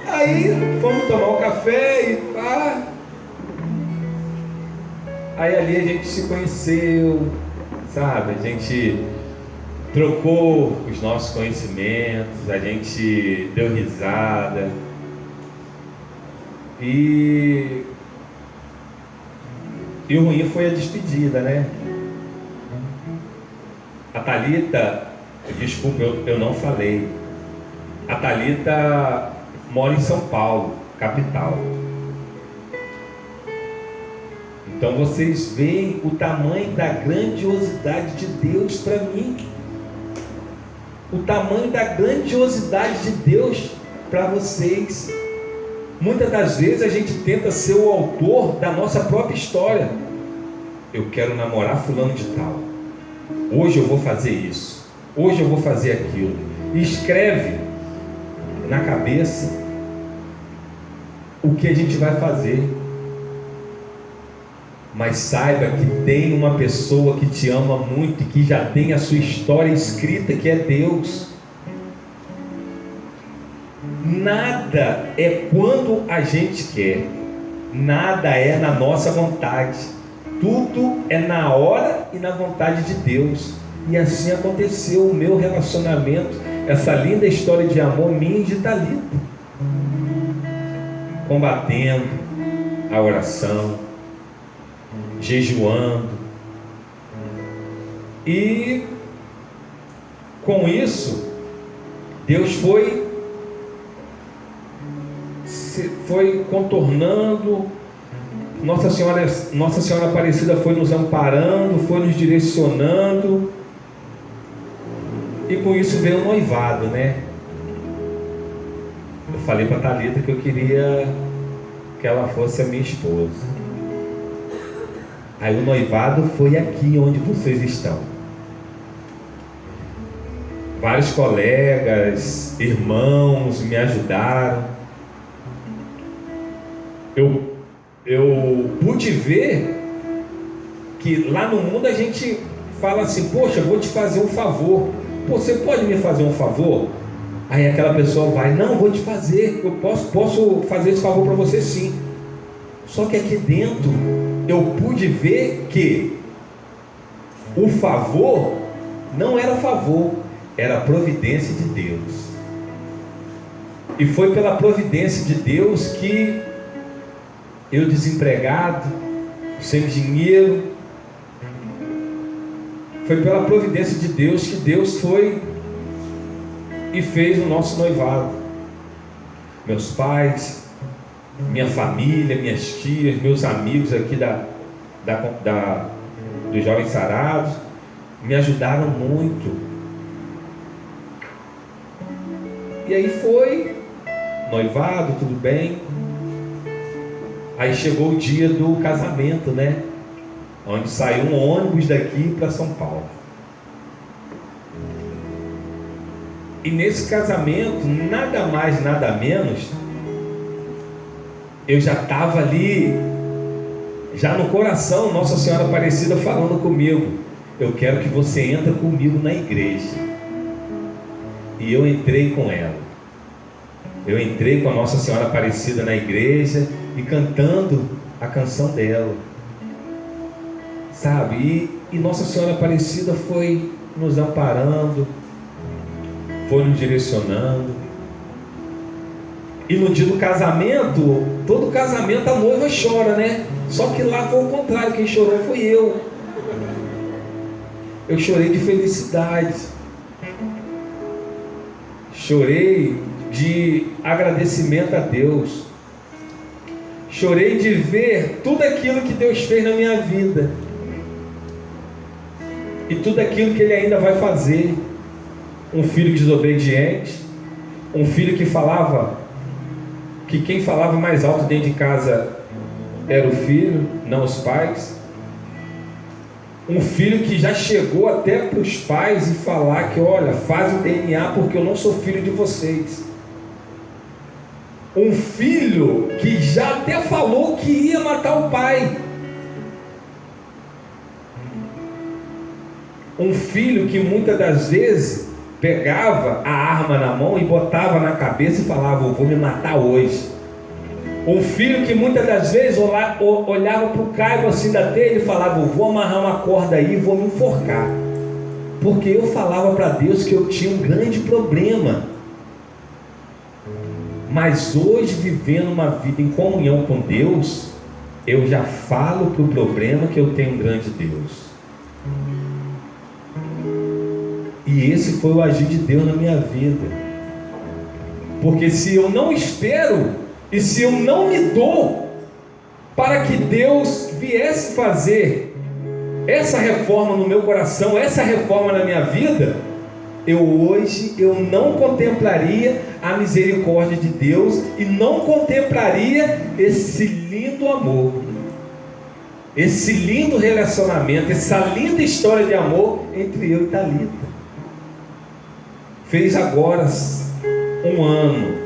[SPEAKER 4] Aí fomos tomar um café e pá. Aí ali a gente se conheceu, sabe? A gente trocou os nossos conhecimentos, a gente deu risada. E o ruim foi a despedida, né? A Thalita, desculpa, eu não falei. A Thalita mora em São Paulo, capital. Então vocês veem o tamanho da grandiosidade de Deus para mim. O tamanho da grandiosidade de Deus para vocês. Muitas das vezes a gente tenta ser o autor da nossa própria história. Eu quero namorar fulano de tal. Hoje eu vou fazer isso. Hoje eu vou fazer aquilo. E escreve na cabeça o que a gente vai fazer. Mas saiba que tem uma pessoa que te ama muito e que já tem a sua história escrita, que é Deus. Nada é quando a gente quer, nada é na nossa vontade, tudo é na hora e na vontade de Deus. E assim aconteceu o meu relacionamento, essa linda história de amor minha e de Thalita, combatendo a oração, jejuando, E com isso, Deus foi contornando, Nossa Senhora Aparecida foi nos amparando, foi nos direcionando, e com isso veio o noivado, né? Eu falei para a Thalita que eu queria que ela fosse a minha esposa. Aí o noivado foi aqui onde vocês estão. Vários colegas, irmãos me ajudaram. Eu pude ver que lá no mundo a gente fala assim: poxa, eu vou te fazer um favor. Pô, você pode me fazer um favor? Aí aquela pessoa vai: não, vou te fazer, eu posso fazer esse favor para você sim. Só que aqui dentro eu pude ver que o favor não era favor, era a providência de Deus. E foi pela providência de Deus que eu, desempregado, sem dinheiro, foi pela providência de Deus que Deus foi e fez o nosso noivado. Meus pais, minha família, minhas tias, meus amigos aqui dos Jovens Sarados me ajudaram muito. E aí foi noivado, tudo bem. Aí chegou o dia do casamento, né? Onde saiu um ônibus daqui para São Paulo. E nesse casamento, nada mais, nada menos, eu já estava ali, já no coração, Nossa Senhora Aparecida falando comigo: eu quero que você entre comigo na igreja. E eu entrei com ela. Eu entrei com a Nossa Senhora Aparecida na igreja e cantando a canção dela, sabe? E Nossa Senhora Aparecida foi nos amparando, foi nos direcionando. E no dia do casamento, todo casamento a noiva chora, né? Só que lá foi o contrário, quem chorou foi eu. Eu chorei de felicidade, chorei de agradecimento a Deus, chorei de ver tudo aquilo que Deus fez na minha vida e tudo aquilo que Ele ainda vai fazer. Um filho desobediente, um filho que falava que quem falava mais alto dentro de casa era o filho, não os pais. Um filho que já chegou até para os pais e falar que: olha, faz o DNA porque eu não sou filho de vocês. Um filho que já até falou que ia matar o pai. Um filho que muitas das vezes pegava a arma na mão e botava na cabeça e falava: eu vou me matar hoje. Um filho que muitas das vezes olhava para o caibo assim da telha e falava: eu vou amarrar uma corda aí e vou me enforcar. Porque eu falava para Deus que eu tinha um grande problema. Mas hoje, vivendo uma vida em comunhão com Deus, eu já falo para o problema que eu tenho um grande Deus. E esse foi o agir de Deus na minha vida. Porque se eu não espero e se eu não me dou para que Deus viesse fazer essa reforma no meu coração, essa reforma na minha vida, hoje eu não contemplaria a misericórdia de Deus e não contemplaria esse lindo amor, esse lindo relacionamento, essa linda história de amor entre eu e Thalita. Fez agora 1 ano,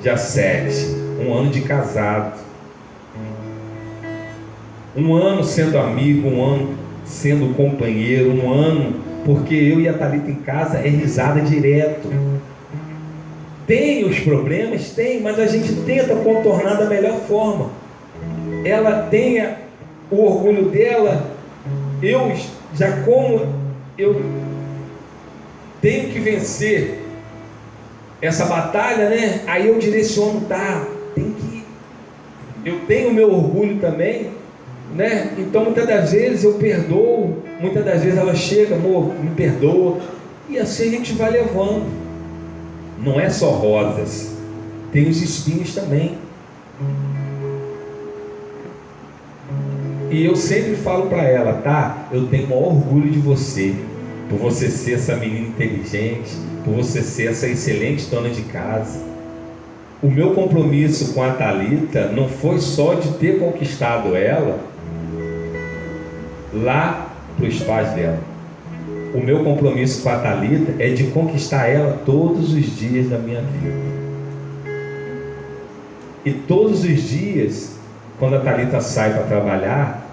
[SPEAKER 4] dia 7, 1 ano de casado, 1 ano sendo amigo, 1 ano sendo companheiro, 1 ano, porque eu e a Thalita em casa é risada direto. Tem os problemas? Tem, mas a gente tenta contornar da melhor forma. Ela tem o orgulho dela, eu tenho que vencer essa batalha, né? Aí eu direciono, eu tenho o meu orgulho também, né? Então muitas das vezes eu perdoo, muitas das vezes ela chega, amor, me perdoa, e assim a gente vai levando. Não é só rosas, tem os espinhos também. E eu sempre falo para ela, tá? Eu tenho o maior orgulho de você, por você ser essa menina inteligente, por você ser essa excelente dona de casa. O meu compromisso com a Thalita não foi só de ter conquistado ela lá para os pais dela. O meu compromisso com a Thalita é de conquistar ela todos os dias da minha vida. E todos os dias, quando a Thalita sai para trabalhar,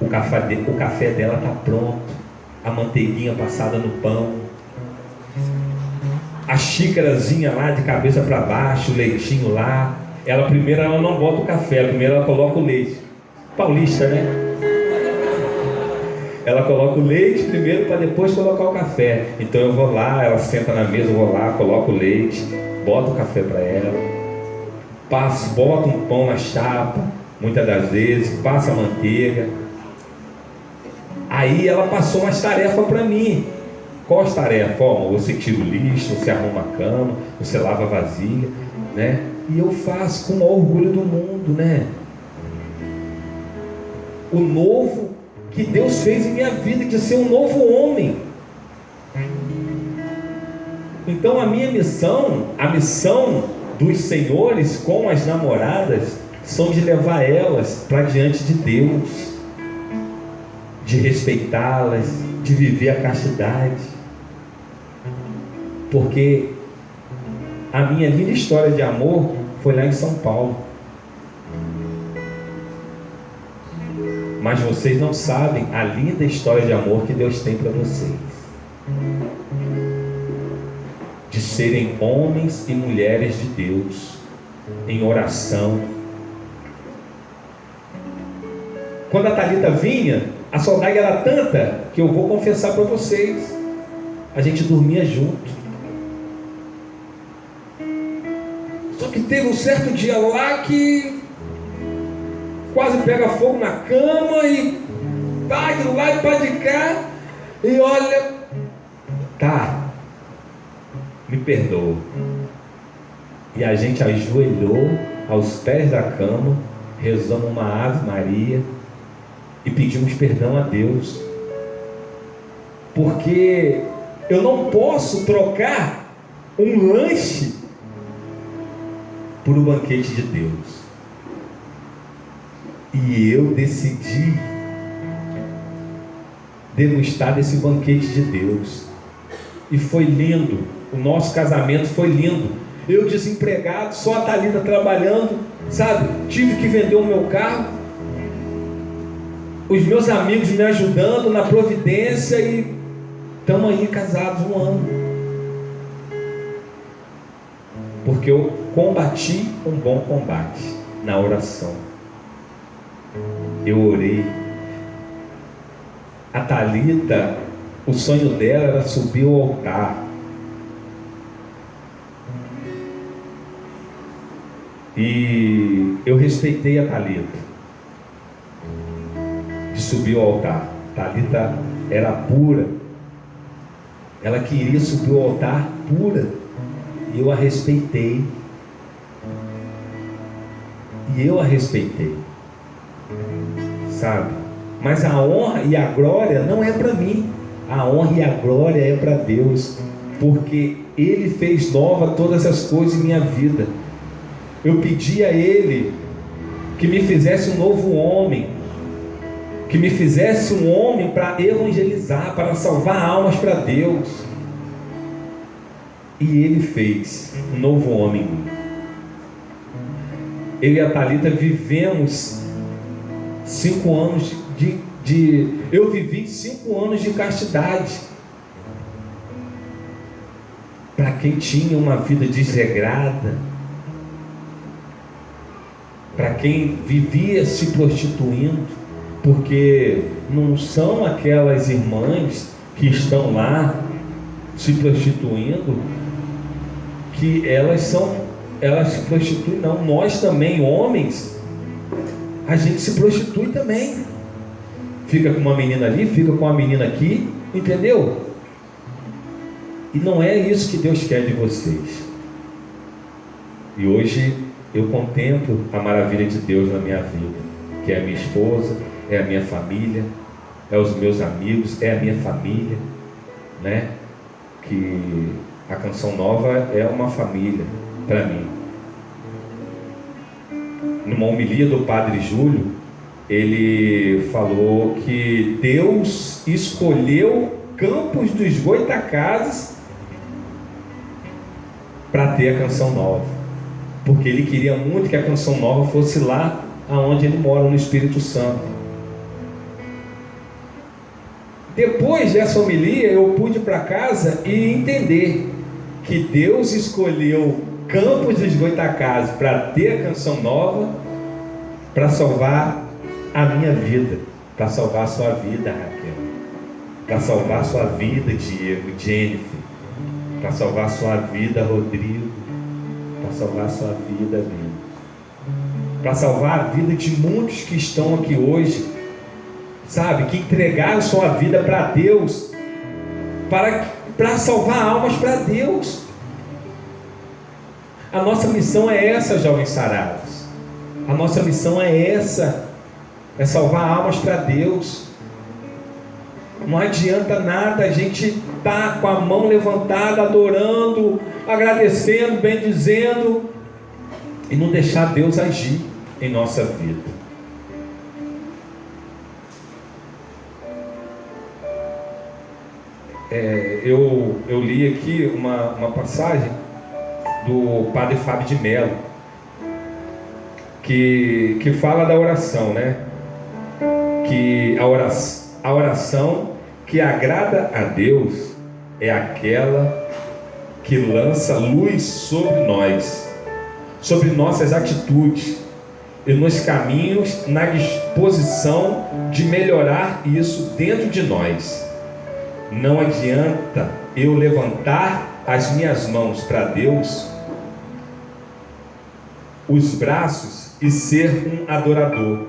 [SPEAKER 4] o café dela está pronto, a manteiguinha passada no pão, a xícarazinha lá de cabeça para baixo, o leitinho lá. Primeiro ela não bota o café, primeiro ela coloca o leite. Paulista, né? Ela coloca o leite primeiro para depois colocar o café. Então eu vou lá, ela senta na mesa, eu vou lá, coloco o leite, boto o café para ela, boto um pão na chapa, muitas das vezes, passa a manteiga. Aí ela passou umas tarefas para mim. Qual as tarefas? Você tira o lixo, você arruma a cama, você lava a vasilha, né? E eu faço com o maior orgulho do mundo, né? O novo que Deus fez em minha vida, de ser um novo homem. Então a minha missão, a missão dos senhores com as namoradas, são de levar elas para diante de Deus, de respeitá-las, de viver a castidade. Porque a minha linda história de amor foi lá em São Paulo. Mas vocês não sabem a linda história de amor que Deus tem para vocês. De serem homens e mulheres de Deus, em oração. Quando a Thalita vinha, a saudade era tanta que eu vou confessar para vocês, a gente dormia junto. Só que teve um certo dia lá que quase pega fogo na cama e pá de lá e pá de cá, e olha, tá, me perdoa. E a gente ajoelhou aos pés da cama, rezamos uma Ave Maria e pedimos perdão a Deus, porque eu não posso trocar um lanche por um banquete de Deus. E eu decidi degustar desse banquete de Deus. E foi lindo. O nosso casamento foi lindo. Eu desempregado, só a Thalita trabalhando, sabe? Tive que vender o meu carro. Os meus amigos me ajudando na providência e estamos aí casados 1 ano. Porque eu combati um bom combate na oração. Eu orei. A Thalita, o sonho dela era subir ao altar. E eu respeitei a Thalita de subir ao altar. Thalita era pura. Ela queria subir ao altar pura. E eu a respeitei. E eu a respeitei. Sabe? Mas a honra e a glória não é para mim. A honra e a glória é para Deus. Porque Ele fez nova todas as coisas em minha vida. Eu pedi a Ele que me fizesse um novo homem. Que me fizesse um homem para evangelizar, para salvar almas para Deus. E Ele fez um novo homem em mim. Eu e a Thalita vivemos 5 anos eu vivi 5 anos de castidade. Para quem tinha uma vida desregrada, para quem vivia se prostituindo, porque não são aquelas irmãs que estão lá se prostituindo que elas se prostituem, não. Nós também, homens, a gente se prostitui também. Fica com uma menina ali, fica com uma menina aqui, entendeu? E não é isso que Deus quer de vocês. E hoje eu contemplo a maravilha de Deus na minha vida, que é a minha esposa, é a minha família, é os meus amigos, é a minha família, né? Que a Canção Nova é uma família para mim. Numa homilia do Padre Júlio, ele falou que Deus escolheu Campos dos Goytacazes para ter a Canção Nova, porque ele queria muito que a Canção Nova fosse lá aonde ele mora, no Espírito Santo. Depois dessa homilia, eu pude ir para casa e entender que Deus escolheu Campos dos Goytacazes para ter a Canção Nova, para salvar a minha vida, para salvar a sua vida, Raquel, para salvar a sua vida, Diego, Jennifer, para salvar a sua vida, Rodrigo, para salvar a sua vida, Bíblia, para salvar a vida de muitos que estão aqui hoje, sabe, que entregaram sua vida para Deus, para salvar almas para Deus. A nossa missão é essa, jovens sarados. A nossa missão é essa, é salvar almas para Deus. Não adianta nada a gente estar com a mão levantada, adorando, agradecendo, bendizendo, e não deixar Deus agir em nossa vida. Eu li aqui uma passagem do Padre Fábio de Mello, que fala da oração, né? Que a oração que agrada a Deus é aquela que lança luz sobre nós, sobre nossas atitudes e nos caminhos, na disposição de melhorar isso dentro de nós. Não adianta eu levantar as minhas mãos para Deus, os braços, e ser um adorador,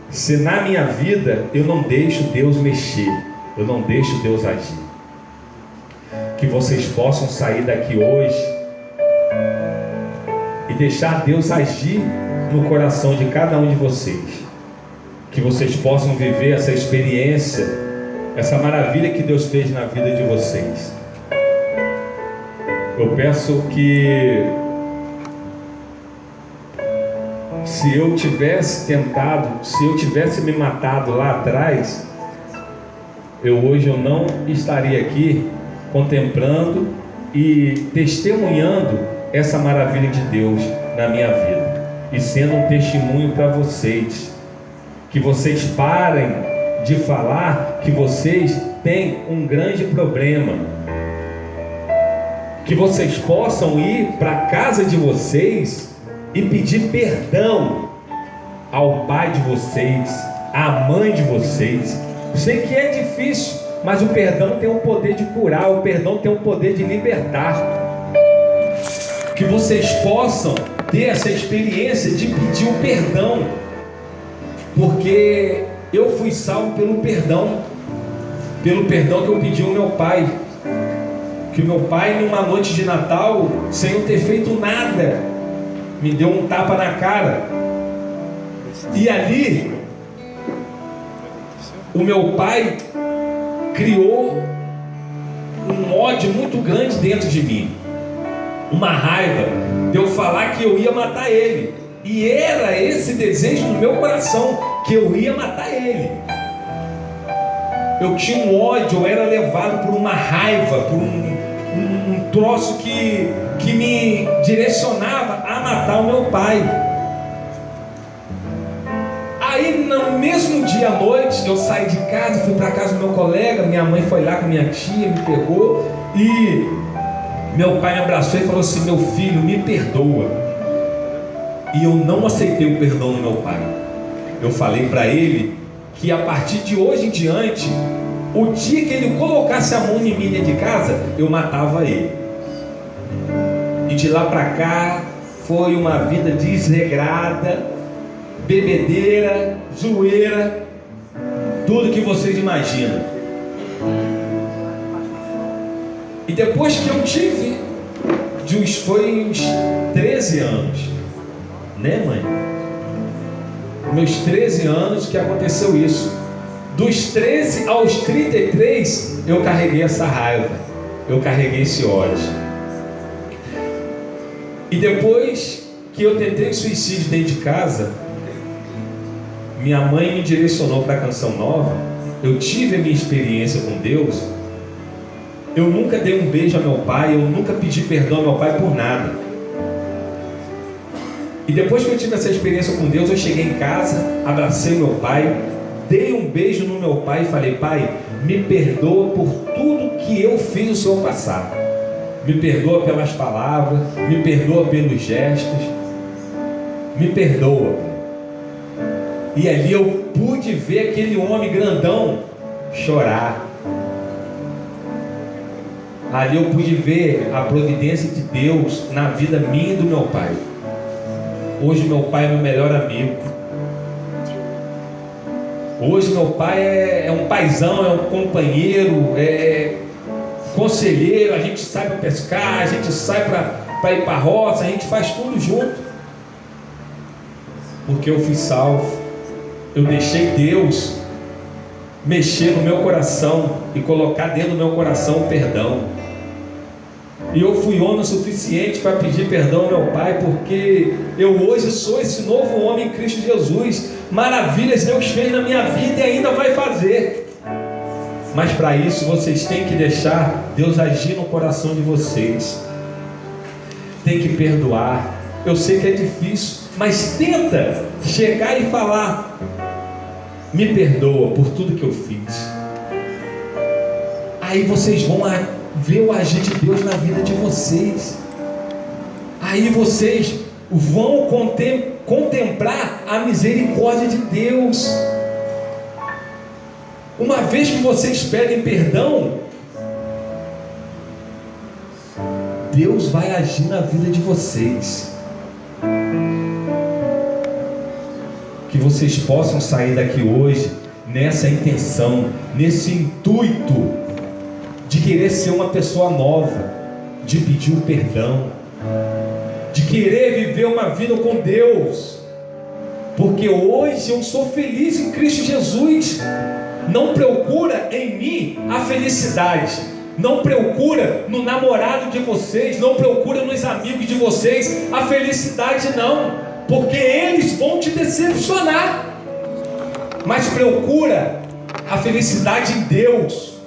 [SPEAKER 4] se na minha vida eu não deixo Deus mexer, eu não deixo Deus agir. Que vocês possam sair daqui hoje e deixar Deus agir no coração de cada um de vocês. Que vocês possam viver essa experiência, essa maravilha que Deus fez na vida de vocês. Eu peço que, se eu tivesse tentado, se eu tivesse me matado lá atrás, hoje eu não estaria aqui contemplando e testemunhando essa maravilha de Deus na minha vida, e sendo um testemunho para vocês, que vocês parem de falar que vocês têm um grande problema, que vocês possam ir para a casa de vocês e pedir perdão ao pai de vocês, à mãe de vocês. Eu sei que é difícil, mas o perdão tem o poder de curar, o perdão tem o poder de libertar. Que vocês possam ter essa experiência de pedir o perdão, porque eu fui salvo pelo perdão que eu pedi ao meu pai. Que meu pai, numa noite de Natal, sem eu ter feito nada, me deu um tapa na cara, e ali o meu pai criou um ódio muito grande dentro de mim, uma raiva de eu falar que eu ia matar ele, e era esse desejo no meu coração, que eu ia matar ele. Eu tinha um ódio, eu era levado por uma raiva, por um troço que me direcionava a matar o meu pai. Aí no mesmo dia à noite, eu saí de casa, fui para casa do meu colega, minha mãe foi lá com minha tia, me pegou, e meu pai me abraçou e falou assim: meu filho, me perdoa. E eu não aceitei o perdão do meu pai. Eu falei para ele que a partir de hoje em diante, o dia que ele colocasse a mão em mim dentro de casa, eu matava ele. E de lá para cá foi uma vida desregrada, bebedeira, zoeira, tudo que vocês imaginam. E depois que eu tive, foi uns 13 anos, né, mãe? Meus 13 anos que aconteceu isso. Dos 13 aos 33, eu carreguei essa raiva, eu carreguei esse ódio. E depois que eu tentei suicídio dentro de casa, minha mãe me direcionou para a Canção Nova. Eu tive a minha experiência com Deus. Eu nunca dei um beijo a meu pai, eu nunca pedi perdão ao meu pai por nada. E depois que eu tive essa experiência com Deus, eu cheguei em casa, abracei meu pai, dei um beijo no meu pai e falei: pai, me perdoa por tudo que eu fiz o Senhor passar. Me perdoa pelas palavras, me perdoa pelos gestos, me perdoa. E ali eu pude ver aquele homem grandão chorar. Ali eu pude ver a providência de Deus na vida minha e do meu pai. Hoje meu pai é meu melhor amigo. Hoje meu pai é um paizão, é um companheiro, é conselheiro. A gente sai para pescar, a gente sai para ir para a roça, a gente faz tudo junto. Porque eu fui salvo. Eu deixei Deus mexer no meu coração e colocar dentro do meu coração o perdão. E eu fui homem o suficiente para pedir perdão ao meu pai, porque eu hoje sou esse novo homem em Cristo Jesus. Maravilhas Deus fez na minha vida e ainda vai fazer. Mas para isso vocês têm que deixar Deus agir no coração de vocês. Tem que perdoar. Eu sei que é difícil, mas tenta chegar e falar: me perdoa por tudo que eu fiz. Aí vocês vão ver o agir de Deus na vida de vocês. Aí vocês vão contemplar a misericórdia de Deus. Uma vez que vocês pedem perdão, Deus vai agir na vida de vocês. Que vocês possam sair daqui hoje nessa intenção, nesse intuito de querer ser uma pessoa nova, de pedir o perdão, de querer viver uma vida com Deus, porque hoje eu sou feliz em Cristo Jesus. Não procura em mim a felicidade, não procura no namorado de vocês, não procura nos amigos de vocês a felicidade, não, porque eles vão te decepcionar. Mas procura a felicidade em Deus,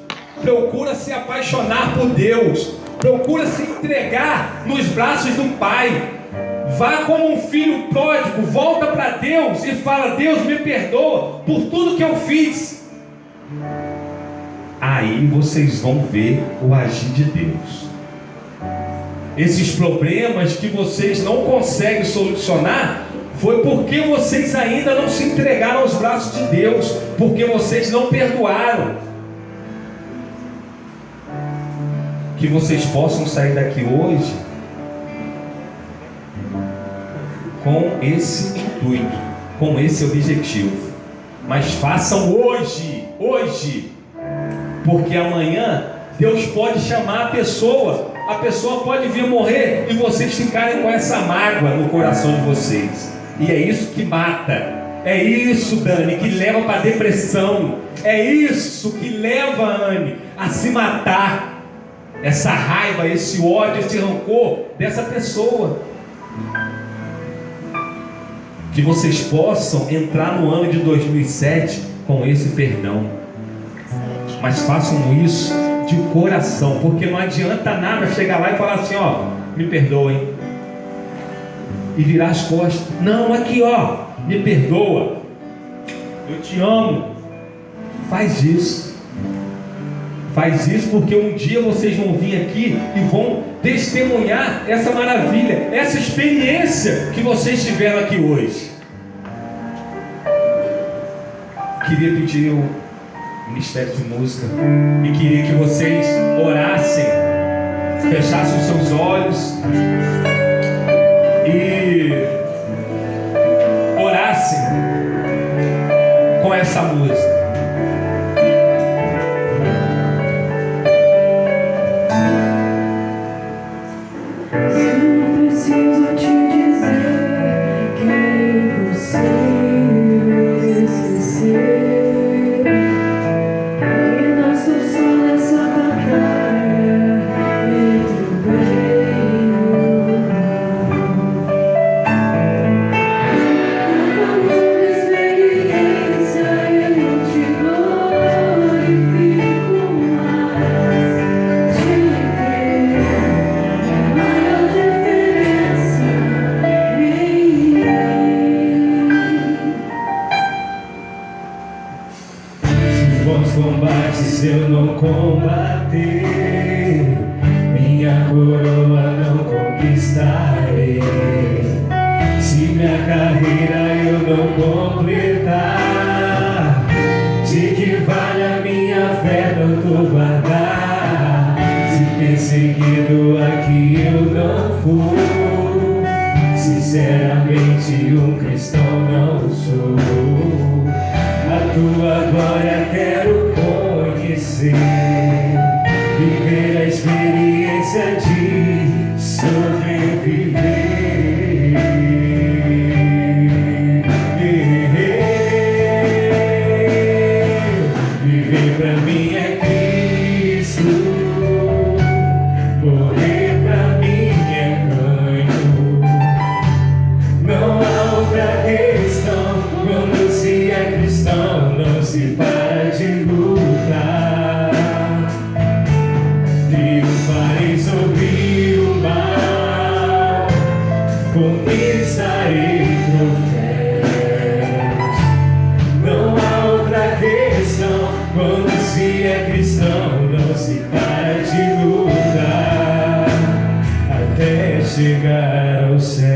[SPEAKER 4] procura se apaixonar por Deus, procura se entregar nos braços do Pai. Vá como um filho pródigo, volta para Deus e fala: Deus, me perdoa por tudo que eu fiz. Aí vocês vão ver o agir de Deus. Esses problemas que vocês não conseguem solucionar foi porque vocês ainda não se entregaram aos braços de Deus, porque vocês não perdoaram. Que vocês possam sair daqui hoje com esse intuito, com esse objetivo. Mas façam hoje, porque amanhã Deus pode chamar a pessoa pode vir morrer e vocês ficarem com essa mágoa no coração de vocês. E é isso que mata. É isso, Dani, que leva para a depressão. É isso que leva a Anne a se matar. Essa raiva, esse ódio, esse rancor dessa pessoa. Que vocês possam entrar no ano de 2007 com esse perdão. Mas façam isso de coração, porque não adianta nada chegar lá e falar assim: ó, me perdoem, e virar as costas. Não, aqui ó, me perdoa, eu te amo. Faz isso porque um dia vocês vão vir aqui e vão testemunhar essa maravilha, essa experiência que vocês tiveram aqui hoje. Queria pedir o Ministério de Música e queria que vocês orassem, fechassem os seus olhos e orassem essa música.
[SPEAKER 5] Combates eu não combater, minha coroa não conquistarei. Se minha carreira eu não completar, de que vale a minha fé tanto guardar? Se perseguido aqui eu não for, sinceramente um cristão não sou. A tua glória quero conhecer, viver a experiência de sobreviver. Viver pra mim é Cristo, morrer pra mim é ganho. Não há outra questão quando se é cristão, não se para de lutar. Triunfarei sobre o mal, conquistarei troféus. Não há outra questão quando se é cristão, não se para de lutar até chegar ao céu.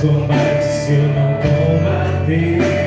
[SPEAKER 5] Combates eu não combater,